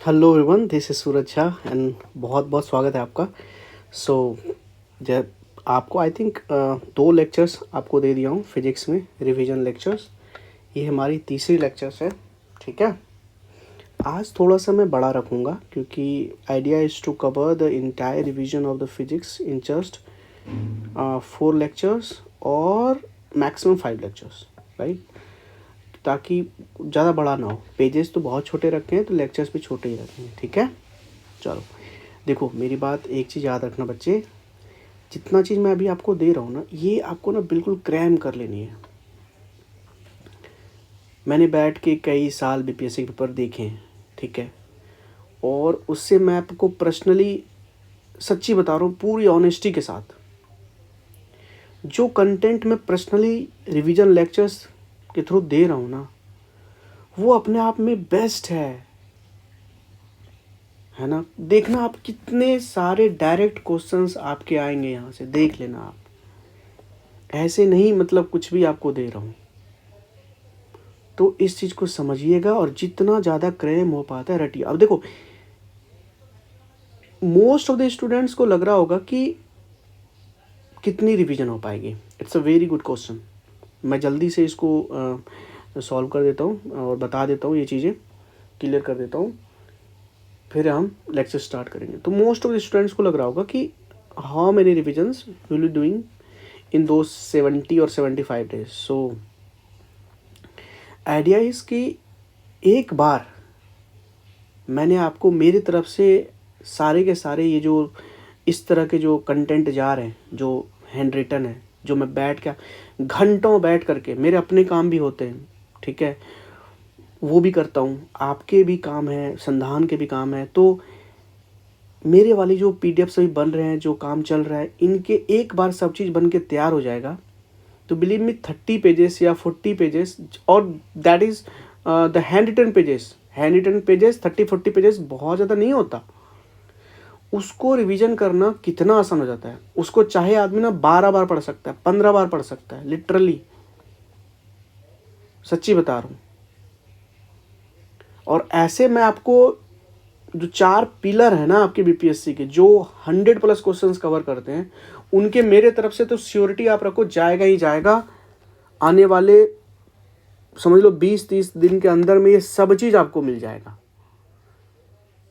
Hello everyone, this is Suraj Jha and बहुत बहुत स्वागत है आपका। सो जब आपको आई थिंक 2 लेक्चर्स आपको दे दिया हूँ फिजिक्स में, रिवीजन लेक्चर्स। ये हमारी तीसरी लेक्चर्स है, ठीक है। आज थोड़ा सा मैं बड़ा रखूँगा क्योंकि idea is to cover the entire revision of the physics in just 4 lectures और मैक्सिमम 5 लेक्चर्स, राइट। ताकि ज़्यादा बड़ा ना हो। पेजेस तो बहुत छोटे रखे हैं तो लेक्चर्स भी छोटे ही रखेंगे, ठीक है। चलो देखो, मेरी बात एक चीज़ याद रखना बच्चे, जितना चीज़ मैं अभी आपको दे रहा हूँ ना, ये आपको ना बिल्कुल क्रैम कर लेनी है। मैंने बैठ के कई साल बीपीएससी पेपर देखे हैं, ठीक है, और उससे मैं आपको पर्सनली सच्ची बता रहा हूँ, पूरी ऑनेस्टी के साथ, जो कंटेंट मैं पर्सनली रिवीजन लेक्चर्स के थ्रू दे रहा हूँ ना, वो अपने आप में बेस्ट है ना। देखना आप कितने सारे डायरेक्ट क्वेश्चंस आपके आएंगे, यहाँ से देख लेना आप। ऐसे नहीं मतलब कुछ भी आपको दे रहा हूँ, तो इस चीज़ को समझिएगा और जितना ज़्यादा क्रैम हो पाता है रटिए। अब देखो, मोस्ट ऑफ द स्टूडेंट्स को लग रहा होगा कि कितनी रिवीजन हो पाएगी। It's a very good question. मैं जल्दी से इसको सॉल्व कर देता हूँ और बता देता हूँ, ये चीज़ें क्लियर कर देता हूँ, फिर हम लेक्चर स्टार्ट करेंगे। तो मोस्ट ऑफ द स्टूडेंट्स को लग रहा होगा कि how many revisions will be doing in दो 70 और 75 डेज। सो आइडिया इज़ कि एक बार मैंने आपको मेरी तरफ से सारे के सारे ये जो इस तरह के जो कंटेंट जा रहे हैं, जो हैंड रिटन है, जो मैं बैठ के घंटों बैठ करके, मेरे अपने काम भी होते हैं, ठीक है, वो भी करता हूँ, आपके भी काम है, संधान के भी काम है। तो मेरे वाली जो पीडीएफ सभी बन रहे हैं, जो काम चल रहा है, इनके एक बार सब चीज़ बन के तैयार हो जाएगा तो बिलीव मी 30 पेजेस या 40 पेजेस, और that is the hand written pages 30-40 pages बहुत ज़्यादा नहीं होता। उसको रिवीजन करना कितना आसान हो जाता है। उसको चाहे आदमी ना 12 बार पढ़ सकता है, 15 बार पढ़ सकता है, लिटरली सच्ची बता रहा हूँ। और ऐसे मैं आपको जो 4 पिलर है ना आपके बीपीएससी के, जो 100+ क्वेश्चंस कवर करते हैं, उनके मेरे तरफ से तो श्योरिटी आप रखो, जाएगा ही जाएगा। आने वाले समझ लो 20-30 दिन के अंदर में ये सब चीज़ आपको मिल जाएगा।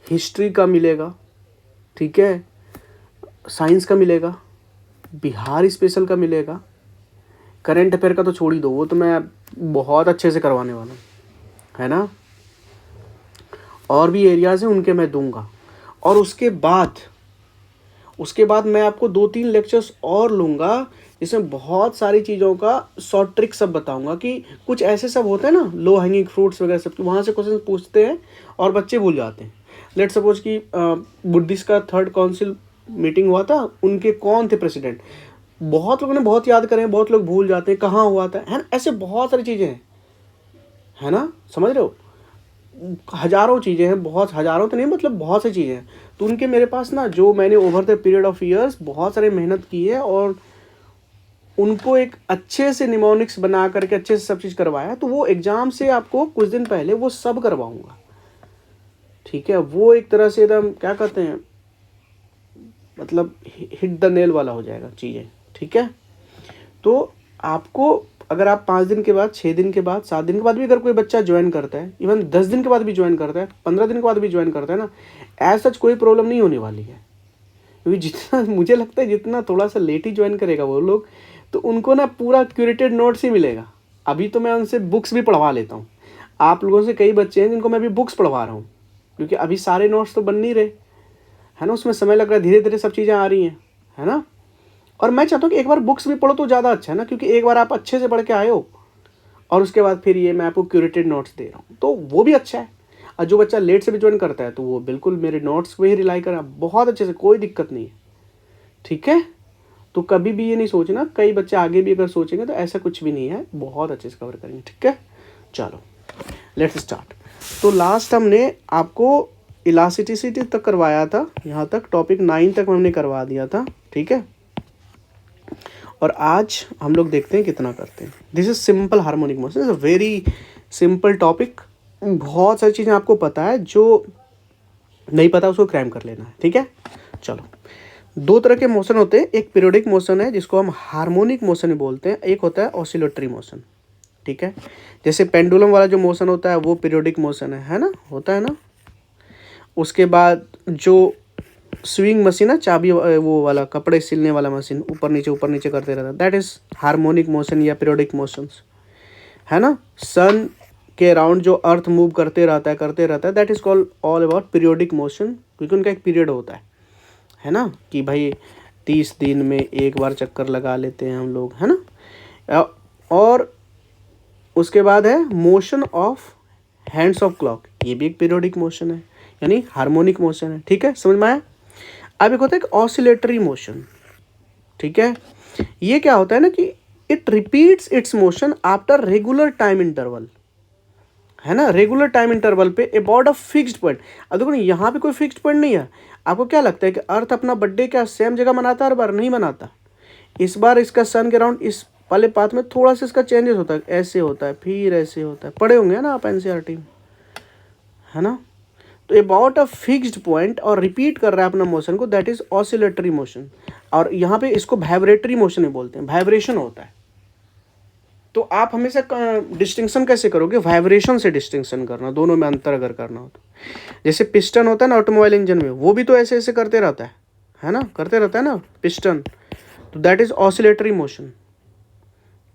हिस्ट्री का मिलेगा, ठीक है, साइंस का मिलेगा, बिहार स्पेशल का मिलेगा, करंट अफेयर का तो छोड़ ही दो, वो तो मैं बहुत अच्छे से करवाने वाला हूँ, है ना। और भी एरियाज़ हैं उनके मैं दूंगा। और उसके बाद मैं आपको 2-3 लेक्चर्स और लूँगा, जिसमें बहुत सारी चीज़ों का शॉर्ट ट्रिक सब बताऊंगा। कि कुछ ऐसे सब होते हैं ना, लो हैंगिंग फ्रूट्स वगैरह सब, वहाँ से क्वेश्चन पूछते हैं और बच्चे भूल जाते हैं। लेट सपोज कि बुद्धिस्ट का 3rd काउंसिल मीटिंग हुआ था, उनके कौन थे प्रेसिडेंट, बहुत लोगों ने बहुत याद करें, बहुत लोग भूल जाते हैं कहाँ हुआ था, है ना। ऐसे बहुत सारी चीज़ें हैं, है ना, समझ रहे हो। हज़ारों चीज़ें हैं, बहुत हज़ारों तो नहीं, मतलब बहुत सी चीज़ें हैं। तो उनके मेरे पास ना, जो मैंने over the period of years बहुत सारे मेहनत की है और उनको एक अच्छे से निमोनिक्स बना करके अच्छे से सब चीज़ करवाया, तो वो एग्ज़ाम से आपको कुछ दिन पहले वो सब करवाऊंगा, ठीक है। वो एक तरह से एकदम क्या कहते हैं, मतलब हिट द नेल वाला हो जाएगा चीज़ें, ठीक है। तो आपको अगर आप 5 दिन के बाद, 6 दिन के बाद, 7 दिन के बाद भी अगर कोई बच्चा ज्वाइन करता है, इवन 10 दिन के बाद भी ज्वाइन करता है, 15 दिन के बाद भी ज्वाइन करता है ना, एज सच कोई प्रॉब्लम नहीं होने वाली है। क्योंकि जितना मुझे लगता है, जितना थोड़ा सा लेट ही ज्वाइन करेगा वो लोग, तो उनको ना पूरा क्यूरेटेड नोट्स ही मिलेगा। अभी तो मैं उनसे बुक्स भी पढ़वा लेता हूँ। आप लोगों से कई बच्चे हैं जिनको मैं अभी बुक्स पढ़वा रहा हूँ, क्योंकि अभी सारे नोट्स तो बन नहीं रहे, है ना, उसमें समय लग रहा है, धीरे धीरे सब चीज़ें आ रही हैं, है ना। और मैं चाहता हूँ कि एक बार बुक्स भी पढ़ो तो ज़्यादा अच्छा है ना, क्योंकि एक बार आप अच्छे से पढ़ के आए हो और उसके बाद फिर ये मैं आपको क्यूरेटेड नोट्स दे रहा हूँ, तो वो भी अच्छा है। और जो बच्चा लेट से भी ज्वाइन करता है तो वो बिल्कुल मेरे नोट्स पे ही रिलाई करें, बहुत अच्छे से, कोई दिक्कत नहीं है, ठीक है। तो कभी भी ये नहीं सोचना, कई बच्चे आगे भी अगर सोचेंगे तो ऐसा कुछ भी नहीं है, बहुत अच्छे से कवर करेंगे, ठीक है। चलो लेट्स स्टार्ट। तो लास्ट हमने आपको इलास्टिसिटी तक करवाया था, यहाँ तक टॉपिक 9 तक हमने करवा दिया था, ठीक है। और आज हम लोग देखते हैं कितना करते हैं। This is simple harmonic motion, is a very simple topic. बहुत सारी चीज़ें आपको पता है, जो नहीं पता उसको क्रैम कर लेना है, ठीक है। चलो, दो तरह के मोशन होते हैं, एक पीरियोडिक मोशन है जिसको हम हार्मोनिक मोशन बोलते हैं, एक होता है ऑसिलेटरी मोशन, ठीक है। जैसे पेंडुलम वाला जो मोशन होता है वो पीरियोडिक मोशन है ना, होता है ना। उसके बाद जो स्विंग मशीन है, चाबी वो वाला कपड़े सिलने वाला मशीन, ऊपर नीचे करते रहता है, दैट इज हार्मोनिक मोशन या पीरियोडिक मोशंस, है ना। सन के अराउंड जो अर्थ मूव करते रहता है, that is called all about periodic motion, क्योंकि उनका एक पीरियड होता है ना, कि भाई 30 दिन में एक बार चक्कर लगा लेते हैं हम लोग, है ना। और उसके बाद है motion of hands of clock, ये भी एक पीरियोडिक मोशन है, यानी हार्मोनिक मोशन है, ठीक है, समझ में आया। अब एक होता है एक ऑसिलेटरी मोशन, ठीक है। ये क्या होता है ना कि it repeats it's motion after regular time interval, है ना, रेगुलर टाइम इंटरवल पे अबाउट अ फिक्स्ड पॉइंट। अब देखो ना, यहाँ पे कोई फिक्स्ड पॉइंट नहीं है। आपको क्या लगता है कि अर्थ अपना बर्थडे क्या सेम जगह मनाता है हर बार? नहीं मनाता। इस बार इसका सन के अराउंड इस वाले पाथ में थोड़ा सा इसका चेंजेस होता है, ऐसे होता है, फिर ऐसे होता है, पढ़े होंगे ना आप एनसीईआरटी में, है ना। तो अबाउट अ फिक्स्ड पॉइंट और रिपीट कर रहा है अपना मोशन को, दैट इज ऑसिलेटरी मोशन। और यहाँ पे इसको वाइब्रेटरी मोशन बोलते हैं, वाइब्रेशन होता है। तो आप हमेशा डिस्टिंक्शन कैसे करोगे? वाइब्रेशन से डिस्टिंक्शन करना, दोनों में अंतर अगर करना हो तो। जैसे पिस्टन होता है ना ऑटोमोबाइल इंजन में, वो भी तो ऐसे ऐसे करते रहता है ना, करते रहता है ना पिस्टन, तो दैट इज ऑसिलेटरी मोशन,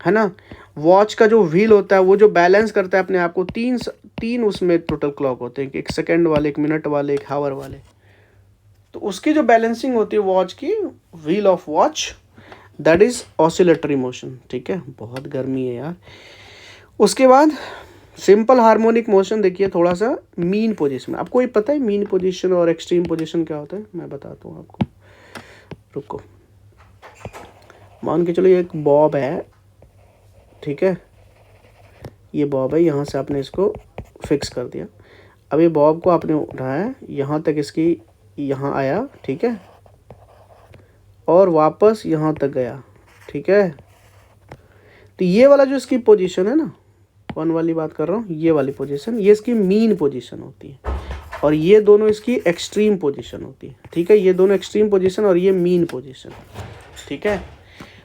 है ना। वॉच का जो व्हील होता है वो जो बैलेंस करता है अपने आप को, तीन उसमें टोटल क्लॉक होते हैं, एक सेकंड वाले, एक मिनट वाले, एक हावर वाले। तो उसकी जो बैलेंसिंग होती है वॉच की, wheel of watch, that is oscillatory motion, ठीक है। बहुत गर्मी है यार। उसके बाद सिंपल हार्मोनिक मोशन, देखिए थोड़ा सा मीन पोजीशन। आपको ये पता है मीन पोजीशन और एक्सट्रीम पोजीशन क्या होता है? मैं बताता हूँ आपको, रुको। मान के चलो ये एक बॉब है, ठीक है, ये बॉब है, यहाँ से आपने इसको फिक्स कर दिया। अब ये बॉब को आपने उठाया, यहाँ तक इसकी यहाँ आया, ठीक है, और वापस यहाँ तक गया, ठीक है। तो ये वाला जो इसकी पोजीशन है ना, कौन वाली बात कर रहा हूँ, ये वाली पोजीशन, ये इसकी मीन पोजीशन होती है, और ये दोनों इसकी एक्सट्रीम पोजीशन होती है, ठीक है। ये दोनों एक्सट्रीम पोजीशन और ये मीन पोजीशन, ठीक है।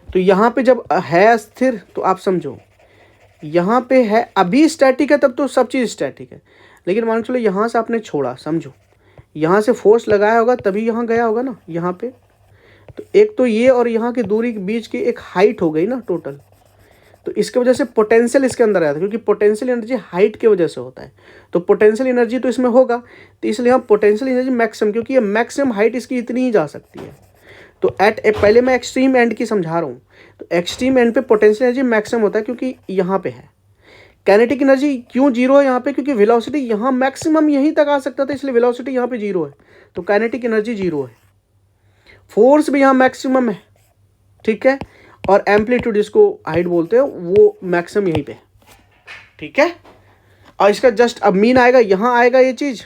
तो यहाँ पे जब है स्थिर तो आप समझो, यहाँ पे है अभी स्टैटिक है, तब तो सब चीज़ स्टैटिक है। लेकिन मान चलो यहाँ से आपने छोड़ा, समझो यहाँ से फोर्स लगाया होगा तभी यहाँ गया होगा ना, यहाँ पे। तो एक तो ये और यहाँ की दूरी के बीच की एक हाइट हो गई ना टोटल, तो इसके वजह से पोटेंशियल इसके अंदर आया था, क्योंकि पोटेंशियल एनर्जी हाइट की वजह से होता है। तो पोटेंशियल एनर्जी तो इसमें होगा, तो इसलिए हम पोटेंशियल एनर्जी मैक्सिमम, क्योंकि ये मैक्सिमम हाइट इसकी इतनी ही जा सकती है। तो पहले मैं एक्सट्रीम एंड की समझा रहा हूँ, तो एक्सट्रीम एंड पे पोटेंशियल एनर्जी मैक्सिमम होता है, क्योंकि यहाँ पे है। काइनेटिक एनर्जी क्यों जीरो है यहाँ पे? क्योंकि वेलोसिटी यहाँ मैक्सिमम यहीं तक आ सकता था, इसलिए वेलोसिटी यहाँ पे जीरो है, तो काइनेटिक एनर्जी जीरो है। फोर्स भी यहाँ मैक्सिमम है, ठीक है, और एम्पलीट्यूड जिसको हाइट बोलते हैं वो मैक्सिमम यहीं पे, ठीक है। और इसका जस्ट अब मीन आएगा, यहाँ आएगा ये चीज़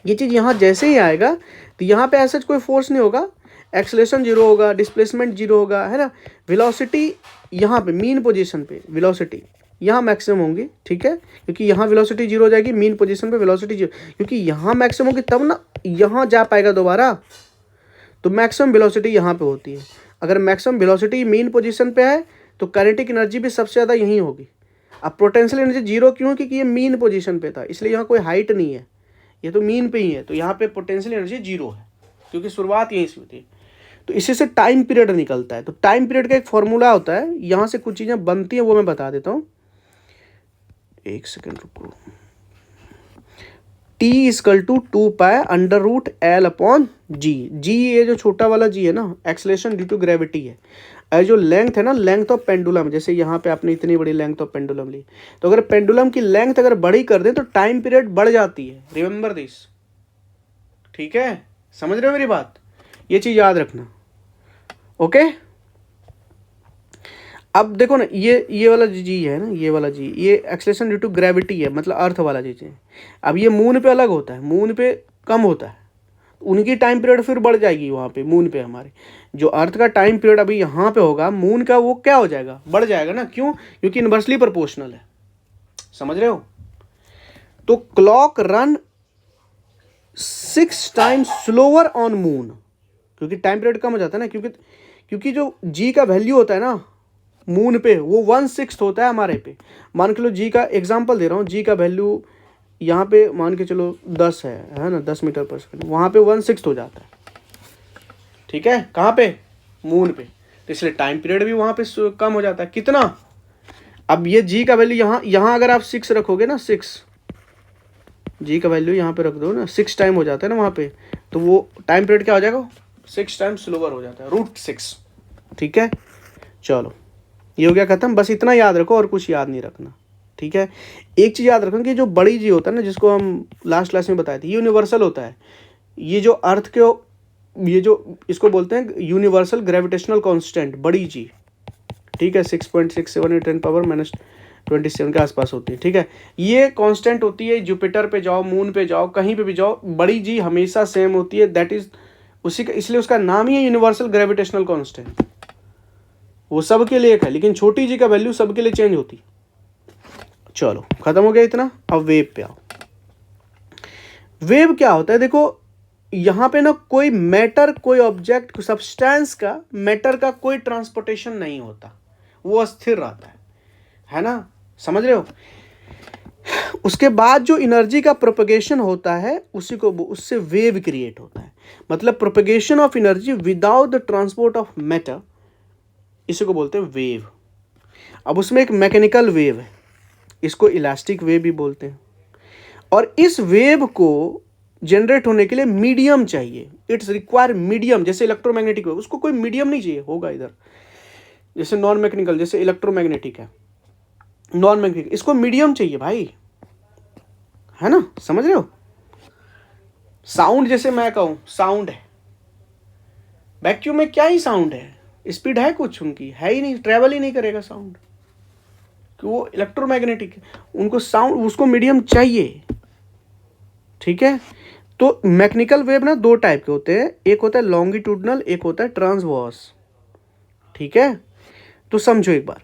यहाँ जैसे ही आएगा तो यहाँ पे ऐसा कोई फोर्स नहीं होगा, एक्सेलरेशन जीरो होगा, डिस्प्लेसमेंट जीरो होगा, है ना। वेलोसिटी यहाँ पे मीन पोजीशन पे वेलोसिटी यहाँ मैक्सिमम होंगी, ठीक है, क्योंकि यहाँ वेलोसिटी जीरो हो जाएगी, मीन पोजीशन पे वेलोसिटी जीरो, क्योंकि यहाँ मैक्सिमम होगी तब ना यहाँ जा पाएगा दोबारा। तो मैक्सिमम वेलोसिटी यहाँ पे होती है। अगर मैक्सिमम वेलोसिटी मीन पोजीशन पे है तो काइनेटिक एनर्जी भी सबसे ज़्यादा यहीं होगी। अब पोटेंशियल एनर्जी जीरो क्यों? क्योंकि ये मीन पोजीशन पे था, इसलिए यहाँ कोई हाइट नहीं है, ये तो मीन पे ही है, तो यहाँ पे पोटेंशियल एनर्जी जीरो है, क्योंकि शुरुआत यहीं से होती है। तो इसी से टाइम पीरियड निकलता है। तो टाइम पीरियड का एक फॉर्मूला होता है, यहाँ से कुछ चीज़ें बनती हैं वो मैं बता देता हूँ, एक सेकेंड रुको। T equal to 2π√L/g। जी ये जो छोटा वाला जी है ना, एक्सेलरेशन ड्यू टू ग्रेविटी है। और जो लेंथ है ना, लेंथ ऑफ पेंडुलम, जैसे यहाँ पे आपने इतनी बड़ी लेंथ ऑफ पेंडुलम ली, तो अगर पेंडुलम की लेंथ अगर बड़ी कर दें तो टाइम पीरियड बढ़ जाती है। रिमेंबर दिस, ठीक है, समझ रहे हो मेरी बात? ये चीज़ याद रखना, ओके। अब देखो ना, ये वाला जी है ना, ये वाला जी, ये एक्सेलरेशन ड्यू टू ग्रेविटी है, मतलब अर्थ वाला जी है। अब ये मून पे अलग होता है, मून पे कम होता है, उनकी टाइम पीरियड फिर बढ़ जाएगी वहाँ पे मून पे। हमारे जो अर्थ का टाइम पीरियड अभी यहाँ पे होगा, मून का वो क्या हो जाएगा? बढ़ जाएगा ना। क्यों? क्योंकि इन्वर्सली प्रोपोर्शनल है, समझ रहे हो? तो clock run 6 times slower on moon, क्योंकि टाइम पीरियड कम हो जाता है ना, क्योंकि जो जी का वैल्यू होता है ना मून पे वो 1/6 होता है हमारे पे। मान के लो जी का एग्जांपल दे रहा हूँ, जी का वैल्यू यहाँ पे मान के चलो 10 है ना, 10 मीटर पर सेकंड, वहाँ पे 1/6 हो जाता है। ठीक है, कहाँ पे? मून पे। तो इसलिए टाइम पीरियड भी वहाँ पे कम हो जाता है। कितना? अब ये जी का वैल्यू यहाँ अगर आप 6 रखोगे ना, 6 जी का वैल्यू यहाँ पे रख दो ना, 6 टाइम हो जाता है ना वहाँ पे, तो वो टाइम पीरियड क्या हो जाएगा? 6 टाइम स्लोअर हो जाता है, √6। ठीक है, चलो ये हो गया खत्म। बस इतना याद रखो और कुछ याद नहीं रखना। ठीक है, एक चीज़ याद रखो कि जो बड़ी जी होता है ना, जिसको हम लास्ट क्लास में बताए थे, ये यूनिवर्सल होता है। ये जो अर्थ के, ये जो इसको बोलते हैं यूनिवर्सल ग्रेविटेशनल कांस्टेंट, बड़ी जी। ठीक है, 6.67 10⁻⁻27 के आसपास होती है। ठीक है, ये कांस्टेंट होती है। जुपिटर पे जाओ, मून पे जाओ, कहीं पे भी जाओ, बड़ी जी हमेशा सेम होती है। दैट इज उसी का, इसलिए उसका नाम ही है यूनिवर्सल ग्रेविटेशनल कांस्टेंट। वो सबके लिए एक है, लेकिन छोटी जी का वैल्यू सबके लिए चेंज होती। चलो खत्म हो गया इतना। अब वेव पे आओ। वेव क्या होता है? देखो यहां पे ना कोई मैटर, कोई ऑब्जेक्ट, सब्सटेंस का, मैटर का कोई ट्रांसपोर्टेशन नहीं होता, वो अस्थिर रहता है ना, समझ रहे हो? उसके बाद जो एनर्जी का प्रोपगेशन होता है उसी को, उससे वेव क्रिएट होता है। मतलब propagation of energy without the transport of matter, इसी को बोलते हैं वेव। अब उसमें एक मैकेनिकल वेव है, इसको इलास्टिक वेव भी बोलते हैं। और इस वेव को जनरेट होने के लिए मीडियम चाहिए। It's require medium. जैसे इलेक्ट्रोमैग्नेटिक वेव, उसको कोई मीडियम नहीं चाहिए होगा इधर। जैसे नॉन मैकेनिकल, जैसे इलेक्ट्रोमैग्नेटिक है, नॉन मैग्नेटिक, इसको मीडियम चाहिए भाई, है ना, समझ रहे हो? साउंड, जैसे मैं कहूं साउंड है, वैक्यूम में क्या ही साउंड है, स्पीड है कुछ उनकी? है ही नहीं, ट्रेवल ही नहीं करेगा साउंड, कि वो इलेक्ट्रोमैग्नेटिक है। उनको साउंड, उसको मीडियम चाहिए। ठीक है, तो मैकेनिकल वेव ना 2 टाइप के होते हैं, एक होता है लॉन्गिट्यूडनल, एक होता है ट्रांसवर्स। ठीक है, तो समझो एक बार।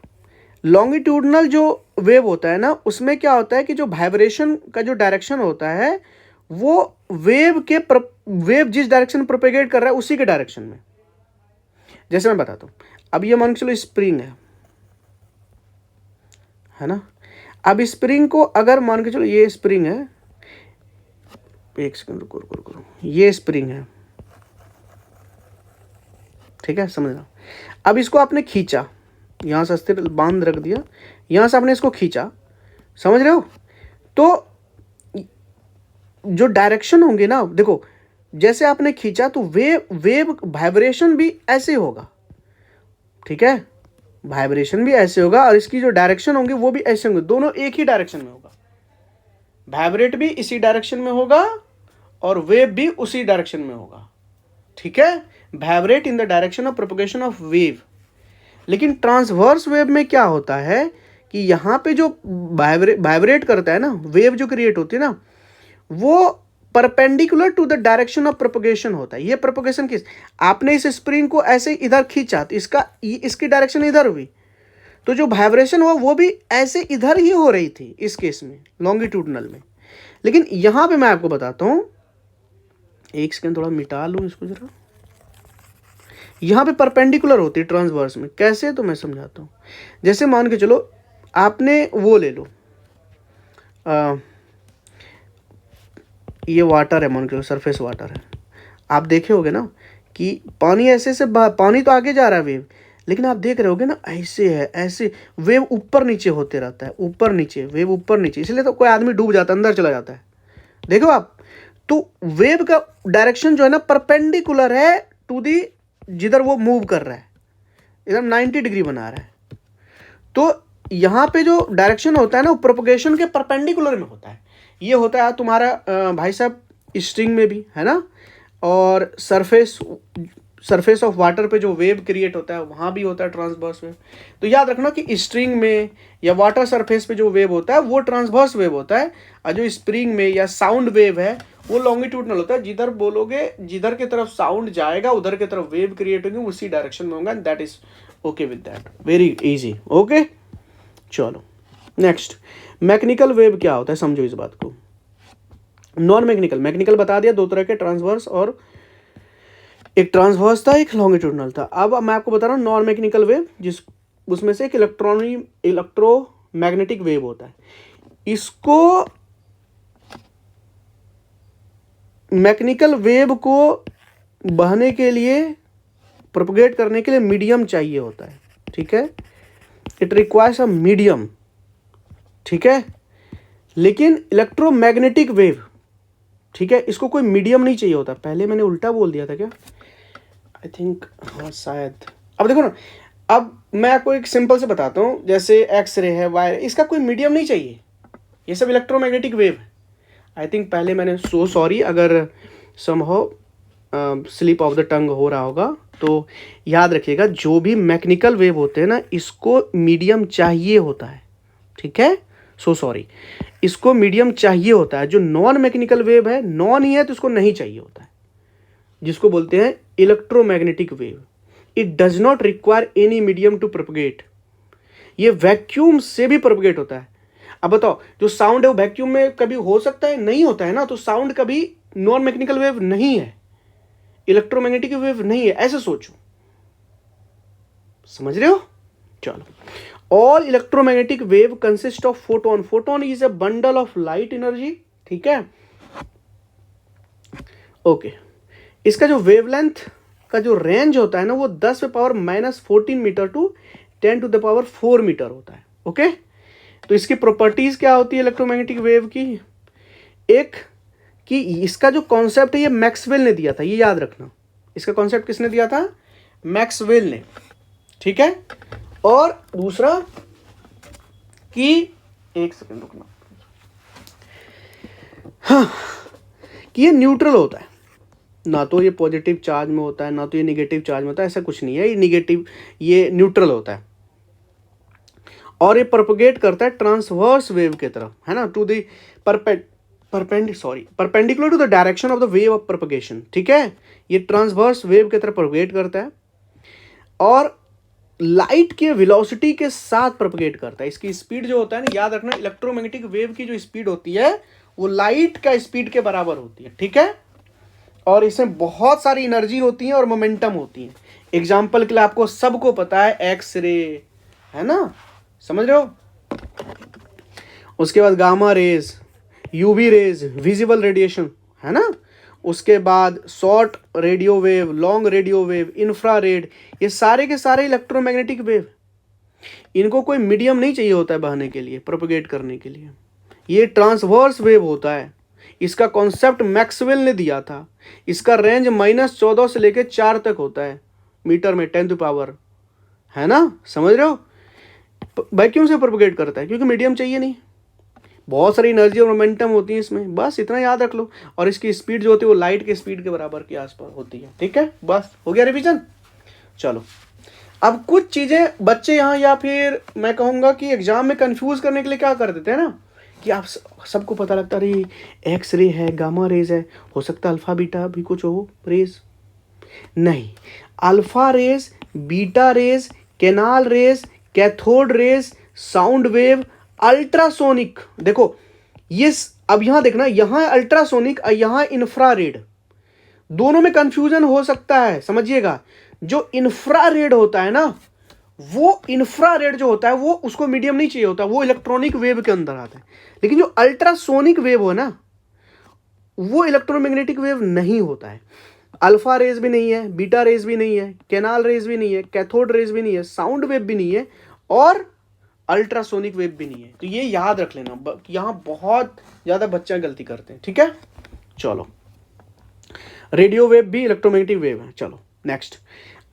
लॉन्गिट्यूडनल जो वेव होता है ना, उसमें क्या होता है कि जो वाइब्रेशन का जो डायरेक्शन होता है, वो वेव जिस डायरेक्शन में प्रोपेगेट कर रहा है उसी के डायरेक्शन में। जैसे मैं बताता हूं, अब ये मान के चलो स्प्रिंग है ना। अब स्प्रिंग को अगर मान के चलो ये स्प्रिंग है, एक सेकंड रुको, ये स्प्रिंग है। ठीक है, समझना। अब इसको आपने खींचा, यहां से अस्थिर बांध रख दिया, यहां से आपने इसको खींचा, समझ रहे हो? तो जो डायरेक्शन होंगे ना, देखो जैसे आपने खींचा तो वेव वाइब्रेशन भी ऐसे होगा। ठीक है, वाइब्रेशन भी ऐसे होगा और इसकी जो डायरेक्शन होंगे वो भी ऐसे होंगे, दोनों एक ही डायरेक्शन में होगा। वाइब्रेट भी इसी डायरेक्शन में होगा और वेव भी उसी डायरेक्शन में होगा। ठीक है, vibrate in the direction of propagation of wave. लेकिन ट्रांसवर्स वेव में क्या होता है कि यहां पे जो वाइब्रेट करता है ना, वेव जो क्रिएट होती है ना, वो perpendicular to the direction of propagation होता है। ये प्रोपगेशन किस, आपने इस स्प्रिंग को ऐसे इधर खींचा तो इसकी डायरेक्शन इधर हुई, तो जो वाइब्रेशन हुआ वो भी ऐसे इधर ही हो रही थी इस केस में, लॉन्गिट्यूडनल में। लेकिन यहां पे मैं आपको बताता हूं, एक सेकंड थोड़ा मिटा लूं इसको जरा। यहां पे परपेंडिकुलर होती है ट्रांसवर्स में। कैसे, तो मैं समझाता हूं। जैसे मान के चलो आपने वो ले लो, ये वाटर है, मान के चलो सरफेस वाटर है। आप देखे होगे ना कि पानी ऐसे से पानी तो आगे जा रहा है वेव, लेकिन आप देख रहे होगे ना ऐसे है, ऐसे वेव ऊपर नीचे होते रहता है, ऊपर नीचे, वेव ऊपर नीचे। इसलिए तो कोई आदमी डूब जाता है, अंदर चला जाता है। देखो आप, तो वेव का डायरेक्शन जो है ना परपेंडिकुलर है टू दी, जिधर वो मूव कर रहा है, इधर 90 डिग्री बना रहा है। तो यहाँ पे जो डायरेक्शन होता है ना, वो प्रोपगेशन के परपेंडिकुलर में होता है। ये होता है तुम्हारा भाई साहब स्ट्रिंग में भी, है ना, और सरफेस ऑफ वाटर पे जो वेव क्रिएट होता है वहाँ भी होता है ट्रांसवर्स वेव। तो याद रखना कि स्ट्रिंग में या वाटर सरफेस पे जो वेव होता है वो ट्रांसवर्स वेव होता है, और जो स्प्रिंग में या साउंड वेव है वो लॉन्गिट्यूडनल होता है। जिधर बोलोगे, जिधर की तरफ साउंड जाएगा उधर की तरफ वेव क्रिएट होंगे, उसी डायरेक्शन में होगा। That is okay with that, very easy. Okay, चलो नेक्स्ट, मैकेनिकल वेव क्या होता है, समझो इस बात को। नॉन मैकेनिकल, मैकेनिकल बता दिया, दो तरह के, ट्रांसवर्स और एक ट्रांसवर्स था, एक लॉन्गिट्यूडनल था। अब मैं आपको बता रहा हूँ नॉन मैकेनिकल वेव, जिस उसमें से एक इलेक्ट्रोमैग्नेटिक वेव होता है। इसको मैकेनिकल वेव को बहने के लिए, प्रोपगेट करने के लिए मीडियम चाहिए होता है, ठीक है, इट रिक्वायर्स अ मीडियम, ठीक है। लेकिन इलेक्ट्रोमैग्नेटिक वेव, ठीक है, इसको कोई मीडियम नहीं चाहिए होता। पहले मैंने उल्टा बोल दिया था क्या, आई थिंक, हाँ शायद। अब देखो ना, अब मैं आपको एक सिंपल से बताता हूँ, जैसे एक्सरे है, वायर, इसका कोई मीडियम नहीं चाहिए, ये सब इलेक्ट्रोमैग्नेटिक वेव है। आई थिंक पहले मैंने, सो सॉरी अगर somehow slip of the tongue हो रहा होगा, तो याद रखिएगा जो भी मैकेनिकल वेव होते हैं ना, इसको मीडियम चाहिए होता है, ठीक है, सो सॉरी, इसको मीडियम चाहिए होता है। जो नॉन मैकेनिकल वेव है, नॉन ही है तो इसको नहीं चाहिए होता है, जिसको बोलते हैं electromagnetic wave. It does not require any medium to propagate, ये वैक्यूम से भी प्रोपगेट होता है। अब बताओ, जो साउंड है वो वैक्यूम में कभी हो सकता है, नहीं होता है ना, तो साउंड कभी नॉन मैकेनिकल वेव नहीं है, इलेक्ट्रोमैग्नेटिक वेव नहीं है, ऐसे सोचो, समझ रहे हो। चलो, all electromagnetic wave consist of photon, photon is a bundle of light energy, ठीक है, ओके। इसका जो वेवलेंथ का जो रेंज होता है ना, वो 10⁻⁻14 मीटर टू 10⁴ मीटर होता है, ओके। तो इसकी प्रॉपर्टीज क्या होती है इलेक्ट्रोमैग्नेटिक वेव की, एक कि इसका जो कॉन्सेप्ट है ये मैक्सवेल ने दिया था, ये याद रखना, इसका कॉन्सेप्ट किसने दिया था, मैक्सवेल ने, ठीक है। और दूसरा कि, एक सेकंड रुकना, हाँ, कि ये न्यूट्रल होता है, ना तो ये पॉजिटिव चार्ज में होता है, ना तो ये निगेटिव चार्ज में होता है, ऐसा कुछ नहीं है, ये निगेटिव, ये न्यूट्रल होता है। और ये प्रोपगेट करता है ट्रांसवर्स वेव की तरफ, है ना, to the perpendicular to the direction of the wave of propagation, ठीक है। ये ट्रांसवर्स वेव की तरफ प्रोपगेट करता है और लाइट के वेलोसिटी के साथ प्रोपगेट करता है। इसकी स्पीड जो होता है ना, याद रखना, इलेक्ट्रोमैग्नेटिक वेव की जो स्पीड होती है वो लाइट का स्पीड के बराबर होती है, ठीक है। और इसमें बहुत सारी एनर्जी होती है और मोमेंटम होती है। एग्जाम्पल के लिए आपको सबको पता है एक्सरे, है ना, समझ रहे हो। उसके बाद gamma rays, UV rays, visible radiation, है ना। उसके बाद short radio wave, long radio wave, infrared, ये सारे के सारे इलेक्ट्रोमैग्नेटिक वेव। इनको कोई मीडियम नहीं चाहिए होता है बहने के लिए, प्रोपगेट करने के लिए। ये ट्रांसवर्स वेव होता है, इसका कॉन्सेप्ट मैक्सवेल ने दिया था। इसका रेंज -14 से लेकर 4 तक होता है मीटर में 10 पावर, है ना, समझ रहे हो। वैक्यूम से प्रोपगेट करता है क्योंकि मीडियम चाहिए नहीं, बहुत सारी एनर्जी और मोमेंटम होती है इसमें, बस इतना याद रख लो। और इसकी स्पीड जो होती है वो लाइट की स्पीड के बराबर के आसपास होती है, ठीक है, बस हो गया रिवीजन। चलो, अब कुछ चीज़ें बच्चे यहाँ, या फिर मैं कहूँगा कि एग्जाम में कंफ्यूज करने के लिए क्या कर देते हैं ना, कि आप सबको पता लगता है अरे एक्स रे है, गामा रेज है, हो सकता है अल्फा बीटा भी कुछ हो रेज, नहीं, alpha rays, beta rays, canal rays, cathode rays, sound wave, ultrasonic, देखो ये, अब यहां देखना, यहां अल्ट्रासोनिक और यहां इंफ्रारेड, दोनों में कंफ्यूजन हो सकता है, समझिएगा। जो इंफ्रारेड होता है ना, वो इंफ्रारेड जो होता है वो, उसको मीडियम नहीं चाहिए होता, वो इलेक्ट्रॉनिक वेव के अंदर आता है। लेकिन जो अल्ट्रासोनिक वेव हो ना, वो इलेक्ट्रोमैग्नेटिक वेव नहीं होता है। अल्फा रेज भी नहीं है, बीटा रेज भी नहीं है, कैनाल रेज भी नहीं है, कैथोड रेज भी नहीं है, साउंड वेव भी नहीं है, और अल्ट्रासोनिक वेव भी नहीं है। तो ये याद रख लेना, यहां बहुत ज्यादा बच्चे गलती करते हैं, ठीक है। चलो, रेडियो वेव भी इलेक्ट्रोमैग्नेटिक वेव है। चलो नेक्स्ट,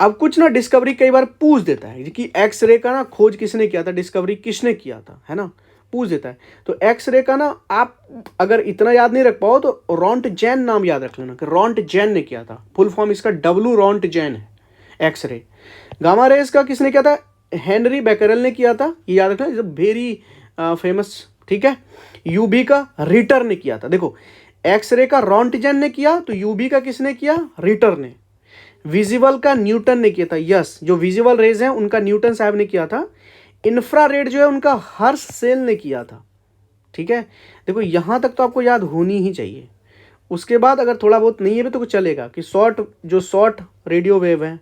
अब कुछ ना डिस्कवरी कई बार पूछ देता है कि एक्सरे का ना खोज किसने किया था, डिस्कवरी किसने किया था, है ना, पूछ देता है। तो एक्सरे का ना, आप अगर इतना याद नहीं रख पाओ तो रॉन्टजेन नाम याद रख लेना कि रॉन्टजेन ने किया था, फुल फॉर्म इसका W रॉन्टजेन है एक्सरे। गामा रेज का किसने किया था, हेनरी बेकरेल ने किया था, ये याद रखना, इज वेरी फेमस, ठीक है। यूबी का रिटर ने किया था। देखो, एक्सरे का रॉन्टजेन ने किया, तो यूबी का किसने किया, रिटर ने। विजिबल का न्यूटन ने किया था, यस, जो विजिबल रेज हैं उनका न्यूटन साहब ने किया था। इंफ्रारेड जो है उनका हर्ष सेल ने किया था, ठीक है, देखो यहाँ तक तो आपको याद होनी ही चाहिए। उसके बाद अगर थोड़ा बहुत नहीं है भी तो कुछ चलेगा कि शॉर्ट रेडियो वेव है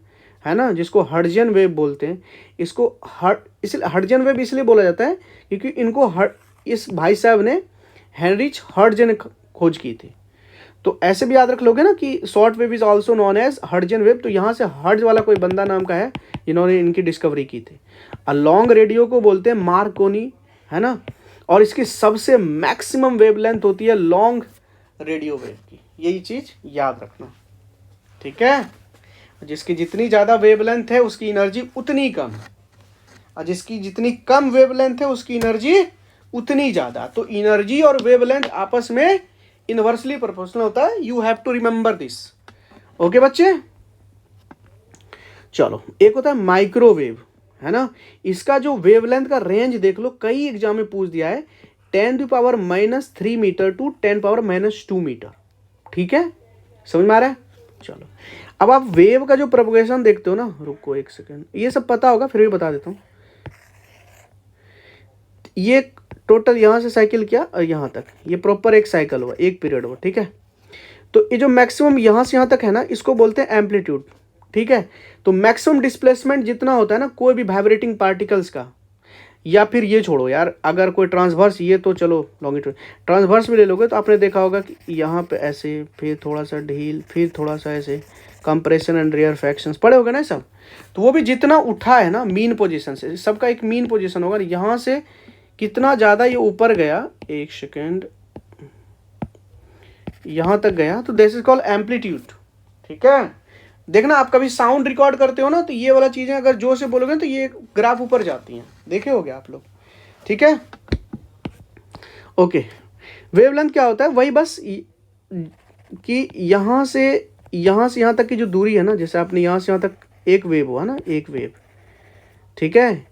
ना, जिसको हर्ट्जियन वेव बोलते हैं। इसको इसलिए हर्ट्जियन वेव इसलिए बोला जाता है क्योंकि इनको इस भाई साहब ने हेनरिच हर्ट्ज ने खोज की थी। तो ऐसे भी याद रख लोगे ना कि short wave is also known as Hertzian wave, तो यहाँ से हर्ट्ज वाला कोई बंदा नाम का है जिन्होंने इनकी डिस्कवरी की थी। लॉन्ग रेडियो को बोलते हैं मार्कोनी, है ना, और इसकी सबसे मैक्सिमम वेवलेंथ होती है लॉन्ग रेडियो वेव की, यही चीज याद रखना, ठीक है। जिसकी जितनी ज्यादा वेवलेंथ है उसकी एनर्जी उतनी कम है, और जिसकी जितनी कम वेवलेंथ है उसकी एनर्जी उतनी ज्यादा। तो एनर्जी और वेवलेंथ आपस में इनवर्सली प्रोपोर्शनल होता है, you have to remember this. Okay बच्चे, चलो एक होता है माइक्रोवेव, है ना। इसका जो वेवलेंथ का रेंज देख लो, कई एग्जाम में पूछ दिया है, 10⁻³ मीटर टू 10⁻² मीटर, ठीक है, समझ में आ रहा है। चलो अब आप वेव का जो प्रोपगेशन देखते हो ना, रुको एक सेकेंड, ये सब पता होगा फिर भी बता देता हूँ। ये टोटल यहाँ से साइकिल किया और यहाँ तक, ये प्रॉपर एक साइकिल हुआ, एक पीरियड हुआ, ठीक है। तो ये जो मैक्सिमम यहाँ से यहाँ तक है ना, इसको बोलते हैं एम्पलीट्यूड, ठीक है। तो मैक्सिमम डिस्प्लेसमेंट जितना होता है ना कोई भी वाइब्रेटिंग पार्टिकल्स का, या फिर ये छोड़ो यार, अगर कोई ट्रांसवर्स, ये तो चलो लॉन्गिट्यूड, ट्रांसवर्स भी ले लोगे तो आपने देखा होगा कि यहाँ पे ऐसे, फिर थोड़ा सा ढील, फिर थोड़ा सा ऐसे, कंप्रेशन एंड रेयरफैक्शंस पढ़े होगे ना सब। तो वो भी जितना उठा है ना मीन पोजीशन से, सबका एक मीन पोजीशन होगा, यहाँ से कितना ज़्यादा ये ऊपर गया, एक सेकेंड, यहाँ तक गया, तो दिस इज कॉल्ड एम्पलीट्यूड, ठीक है। देखना आप कभी साउंड रिकॉर्ड करते हो ना, तो ये वाला चीज़ें अगर जोर से बोलोगे तो ये ग्राफ ऊपर जाती हैं, देखे होगे आप लोग, ठीक है। ओके, वेवलेंथ क्या होता है, वही बस कि यहाँ से यहाँ तक की जो दूरी है ना, जैसे आपने यहाँ से यहाँ तक एक वेव हुआ ना, एक वेव, ठीक है,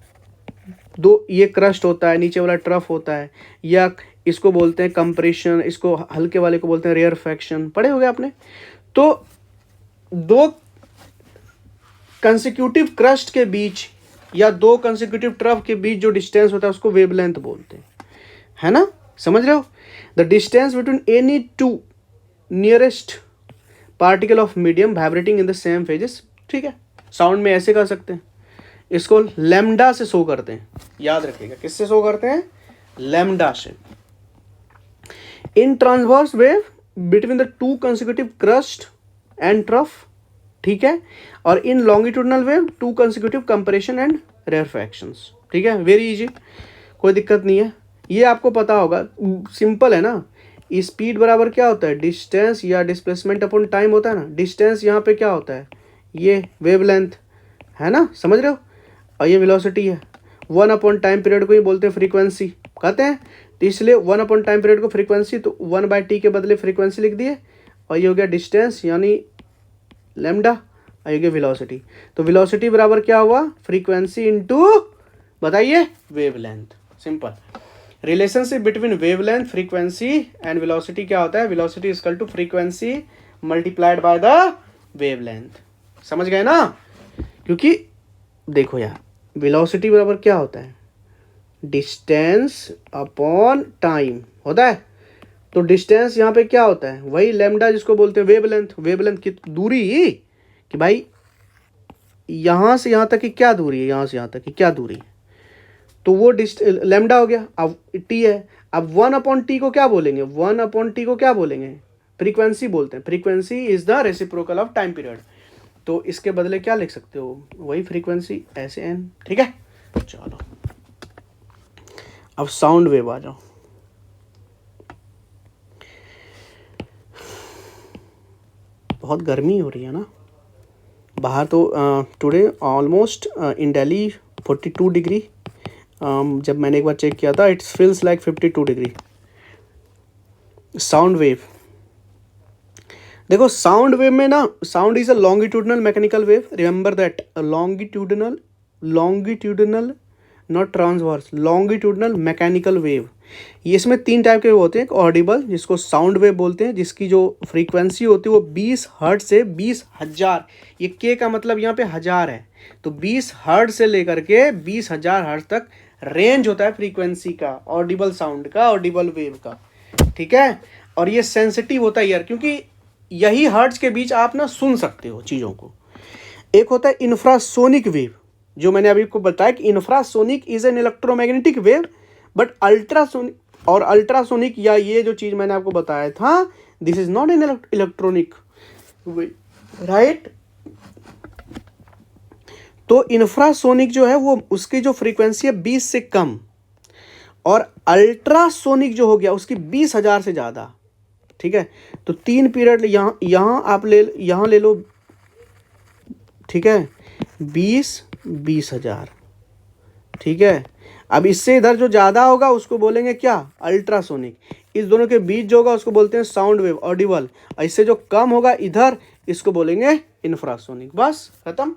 दो ये क्रस्ट होता है, नीचे वाला ट्रफ होता है, या इसको बोलते हैं कंप्रेशन, इसको हल्के वाले को बोलते हैं रेयरफैक्शन, पढ़े होगे आपने। तो दो कंसेक्यूटिव क्रस्ट के बीच या दो कंसेक्यूटिव ट्रफ के बीच जो डिस्टेंस होता है उसको वेवलेंथ बोलते हैं, है ना, समझ रहे हो। The distance between any two nearest particle of medium vibrating in the same phases, ठीक है। साउंड में ऐसे कर सकते हैं, इसको लैम्डा से शो करते हैं, याद रखिएगा, किससे शो करते हैं, लैम्डा से। In transverse wave between the two consecutive crest and trough, ठीक है, और in longitudinal wave two consecutive compression and rarefactions, ठीक है, वेरी इजी, कोई दिक्कत नहीं है, ये आपको पता होगा, सिंपल है ना। स्पीड बराबर क्या होता है, डिस्टेंस या डिस्प्लेसमेंट अपॉन टाइम होता है ना। डिस्टेंस यहाँ पे क्या होता है, ये वेवलेंथ है ना, समझ रहे हो, और ये वेलोसिटी है। 1 टाइम पीरियड को ही बोलते हैं फ्रीक्वेंसी, कहते हैं, तो इसलिए 1 टाइम पीरियड को फ्रीक्वेंसी, तो 1/t के बदले फ्रीक्वेंसी लिख दिए, और ये हो गया डिस्टेंस यानी लैम्डा, और ये हो गया वेलोसिटी। तो वेलोसिटी बराबर क्या हुआ, फ्रीक्वेंसी इंटू, बताइए, wavelength. Simple relationship between wavelength, frequency and velocity क्या होता है, velocity is equal to frequency multiplied by the wavelength, समझ गए ना। क्योंकि देखो यार, वेलोसिटी बराबर क्या होता है, डिस्टेंस अपॉन टाइम होता है। तो डिस्टेंस यहाँ पे क्या होता है, वही लैम्डा जिसको बोलते हैं वेवलेंथ। वेवलेंथ की दूरी, कि भाई यहाँ से यहाँ तक की क्या दूरी है, यहाँ से यहाँ तक की क्या दूरी है, तो वो लैम्डा हो गया। अब टी है, अब 1/t को क्या बोलेंगे, 1/t को क्या बोलेंगे, फ्रीक्वेंसी बोलते हैं। Frequency is the reciprocal of time period, तो इसके बदले क्या लिख सकते हो, वही फ्रीक्वेंसी ऐसे एन, ठीक है। चलो अब साउंड वेव आ जाओ। बहुत गर्मी हो रही है ना बाहर, तो today almost in Delhi 42 degree, जब मैंने एक बार चेक किया था, it's feels like 52 degree. Sound wave देखो, साउंड वेव में ना, sound is a longitudinal mechanical wave, remember that, longitudinal not transverse, longitudinal mechanical wave. ये इसमें 3 टाइप के वेव होते हैं। एक ऑडिबल, जिसको साउंड वेव बोलते हैं, जिसकी जो फ्रीक्वेंसी होती है वो 20 हर्ट्ज से 20,000, ये के का मतलब यहाँ पे 1000 है, तो 20 हर्ट्ज से लेकर के 20,000 हर्ट्ज तक रेंज होता है फ्रीक्वेंसी का, ऑडिबल साउंड का, ऑडिबल वेव का, ठीक है। और ये सेंसिटिव होता है ईयर, क्योंकि यही हर्ट्ज के बीच आप ना सुन सकते हो चीज़ों को। एक होता है इंफ्रासोनिक वेव, जो मैंने अभी को बताया कि infrasonic is an electromagnetic wave, but ultrasonic और अल्ट्रासोनिक, या ये जो चीज़ मैंने आपको बताया था, this is not an electronic wave, right. तो इंफ्रासोनिक जो है वो उसकी जो फ्रीक्वेंसी है 20 से कम, और अल्ट्रासोनिक जो हो गया उसकी 20,000 से ज़्यादा, ठीक है। तो 3 पीरियड यहाँ आप यहाँ ले लो, ठीक है, 20,000, ठीक है। अब इससे इधर जो ज़्यादा होगा उसको बोलेंगे क्या, अल्ट्रासोनिक। इस दोनों के बीच जो होगा उसको बोलते हैं साउंड वेव, ऑडिबल। इससे जो कम होगा इधर, इसको बोलेंगे इंफ्रासोनिक। बस खत्म।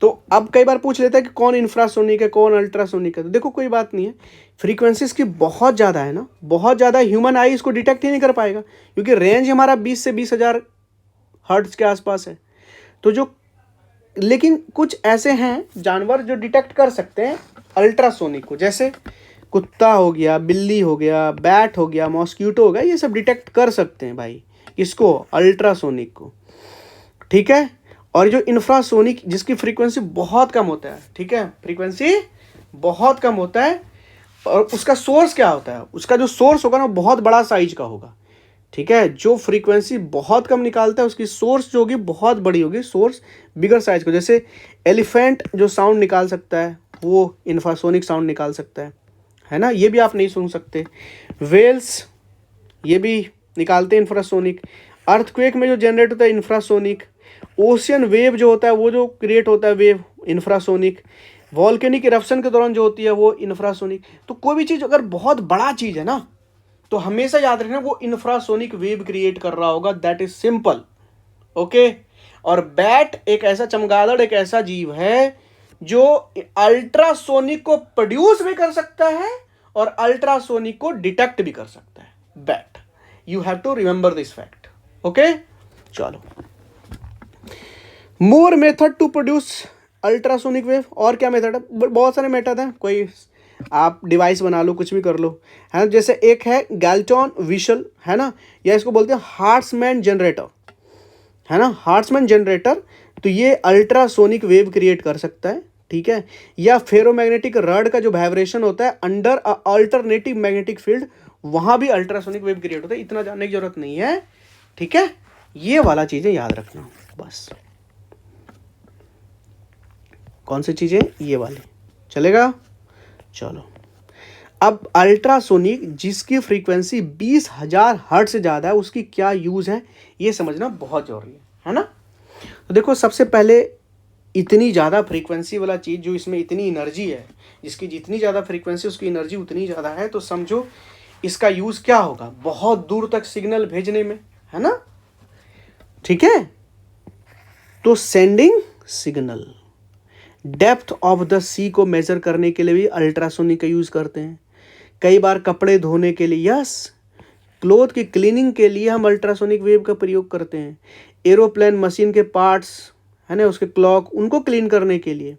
तो अब कई बार पूछ लेता है कि कौन इंफ्रासोनिक है, कौन अल्ट्रासोनिक है। तो देखो कोई बात नहीं है, फ्रीक्वेंसीज की बहुत ज़्यादा है ना, बहुत ज़्यादा, ह्यूमन आई इसको डिटेक्ट ही नहीं कर पाएगा, क्योंकि रेंज हमारा 20 से 20,000 हर्ट्ज के आसपास है। तो जो, लेकिन कुछ ऐसे हैं जानवर जो डिटेक्ट कर सकते हैं अल्ट्रासोनिक को, जैसे कुत्ता हो गया, बिल्ली हो गया, बैट हो गया, मॉस्क्यूटो हो गया, ये सब डिटेक्ट कर सकते हैं भाई, किसको, अल्ट्रासोनिक को, ठीक है। और जो इंफ्रासोनिक जिसकी फ्रीक्वेंसी बहुत कम होता है, ठीक है, फ्रीक्वेंसी बहुत कम होता है, और उसका सोर्स क्या होता है, उसका जो सोर्स होगा ना बहुत बड़ा साइज का होगा, ठीक है। जो फ्रीक्वेंसी बहुत कम निकालता है उसकी सोर्स जो होगी बहुत बड़ी होगी, सोर्स बिगर साइज को। जैसे एलिफेंट जो साउंड निकाल सकता है वो इंफ्रासोनिक साउंड निकाल सकता है ना, ये भी आप नहीं सुन सकते। वेल्स ये भी निकालते हैं इंफ्रासोनिक। अर्थक्वेक में जो जनरेट होता है इंफ्रासोनिक। ओशियन वेव जो होता है वो जो क्रिएट होता है वेव, इंफ्रासोनिक। वॉल्केनिक इरप्शन के दौरान जो होती है वो इंफ्रासोनिक। तो कोई भी चीज़ अगर बहुत बड़ा चीज़ है ना, तो हमेशा याद रखना वो इंफ्रासोनिक वेव क्रिएट कर रहा होगा, दैट इज सिंपल, ओके। और बैट एक ऐसा चमगादड़, एक ऐसा जीव है जो अल्ट्रासोनिक को प्रोड्यूस भी कर सकता है और अल्ट्रासोनिक को डिटेक्ट भी कर सकता है, bat. You have to remember this fact, okay. चलो, more method to produce ultrasonic wave. और क्या मेथड है, बहुत सारे मेथड हैं, कोई आप डिवाइस बना लो, कुछ भी कर लो, है ना। जैसे एक है गैल्टन विशल, है ना, या इसको बोलते हैं हार्ट्समैन जनरेटर, है ना, हार्ट्समैन जनरेटर। तो ये अल्ट्रासोनिक वेव क्रिएट कर सकता है, ठीक है। या फेरोमैग्नेटिक रड का जो वाइब्रेशन होता है अंडर अल्टरनेटिव मैग्नेटिक फील्ड, वहां भी अल्ट्रासोनिक वेव क्रिएट होता है। इतना जानने की जरूरत नहीं है, ठीक है। ये वाला चीजें याद रखना बस। कौन सी चीजें, ये वाली, चलेगा। चलो, अब अल्ट्रासोनिक जिसकी फ्रीक्वेंसी 20,000 हर्ट्ज से ज़्यादा है उसकी क्या यूज़ है, ये समझना बहुत ज़रूरी है ना। तो देखो, सबसे पहले इतनी ज़्यादा फ्रीक्वेंसी वाला चीज़ जो इसमें इतनी एनर्जी है, जिसकी जितनी ज़्यादा फ्रीक्वेंसी उसकी एनर्जी उतनी ज़्यादा है, तो समझो इसका यूज़ क्या होगा, बहुत दूर तक सिग्नल भेजने में, है ना, ठीक है। तो sending signal, depth of the sea को मेजर करने के लिए भी अल्ट्रासोनिक का यूज़ करते हैं। कई बार कपड़े धोने के लिए, यस, क्लोथ की क्लीनिंग के लिए हम अल्ट्रासोनिक वेव का प्रयोग करते हैं। एरोप्लेन मशीन के पार्ट्स, है ना, उसके क्लॉक, उनको क्लीन करने के लिए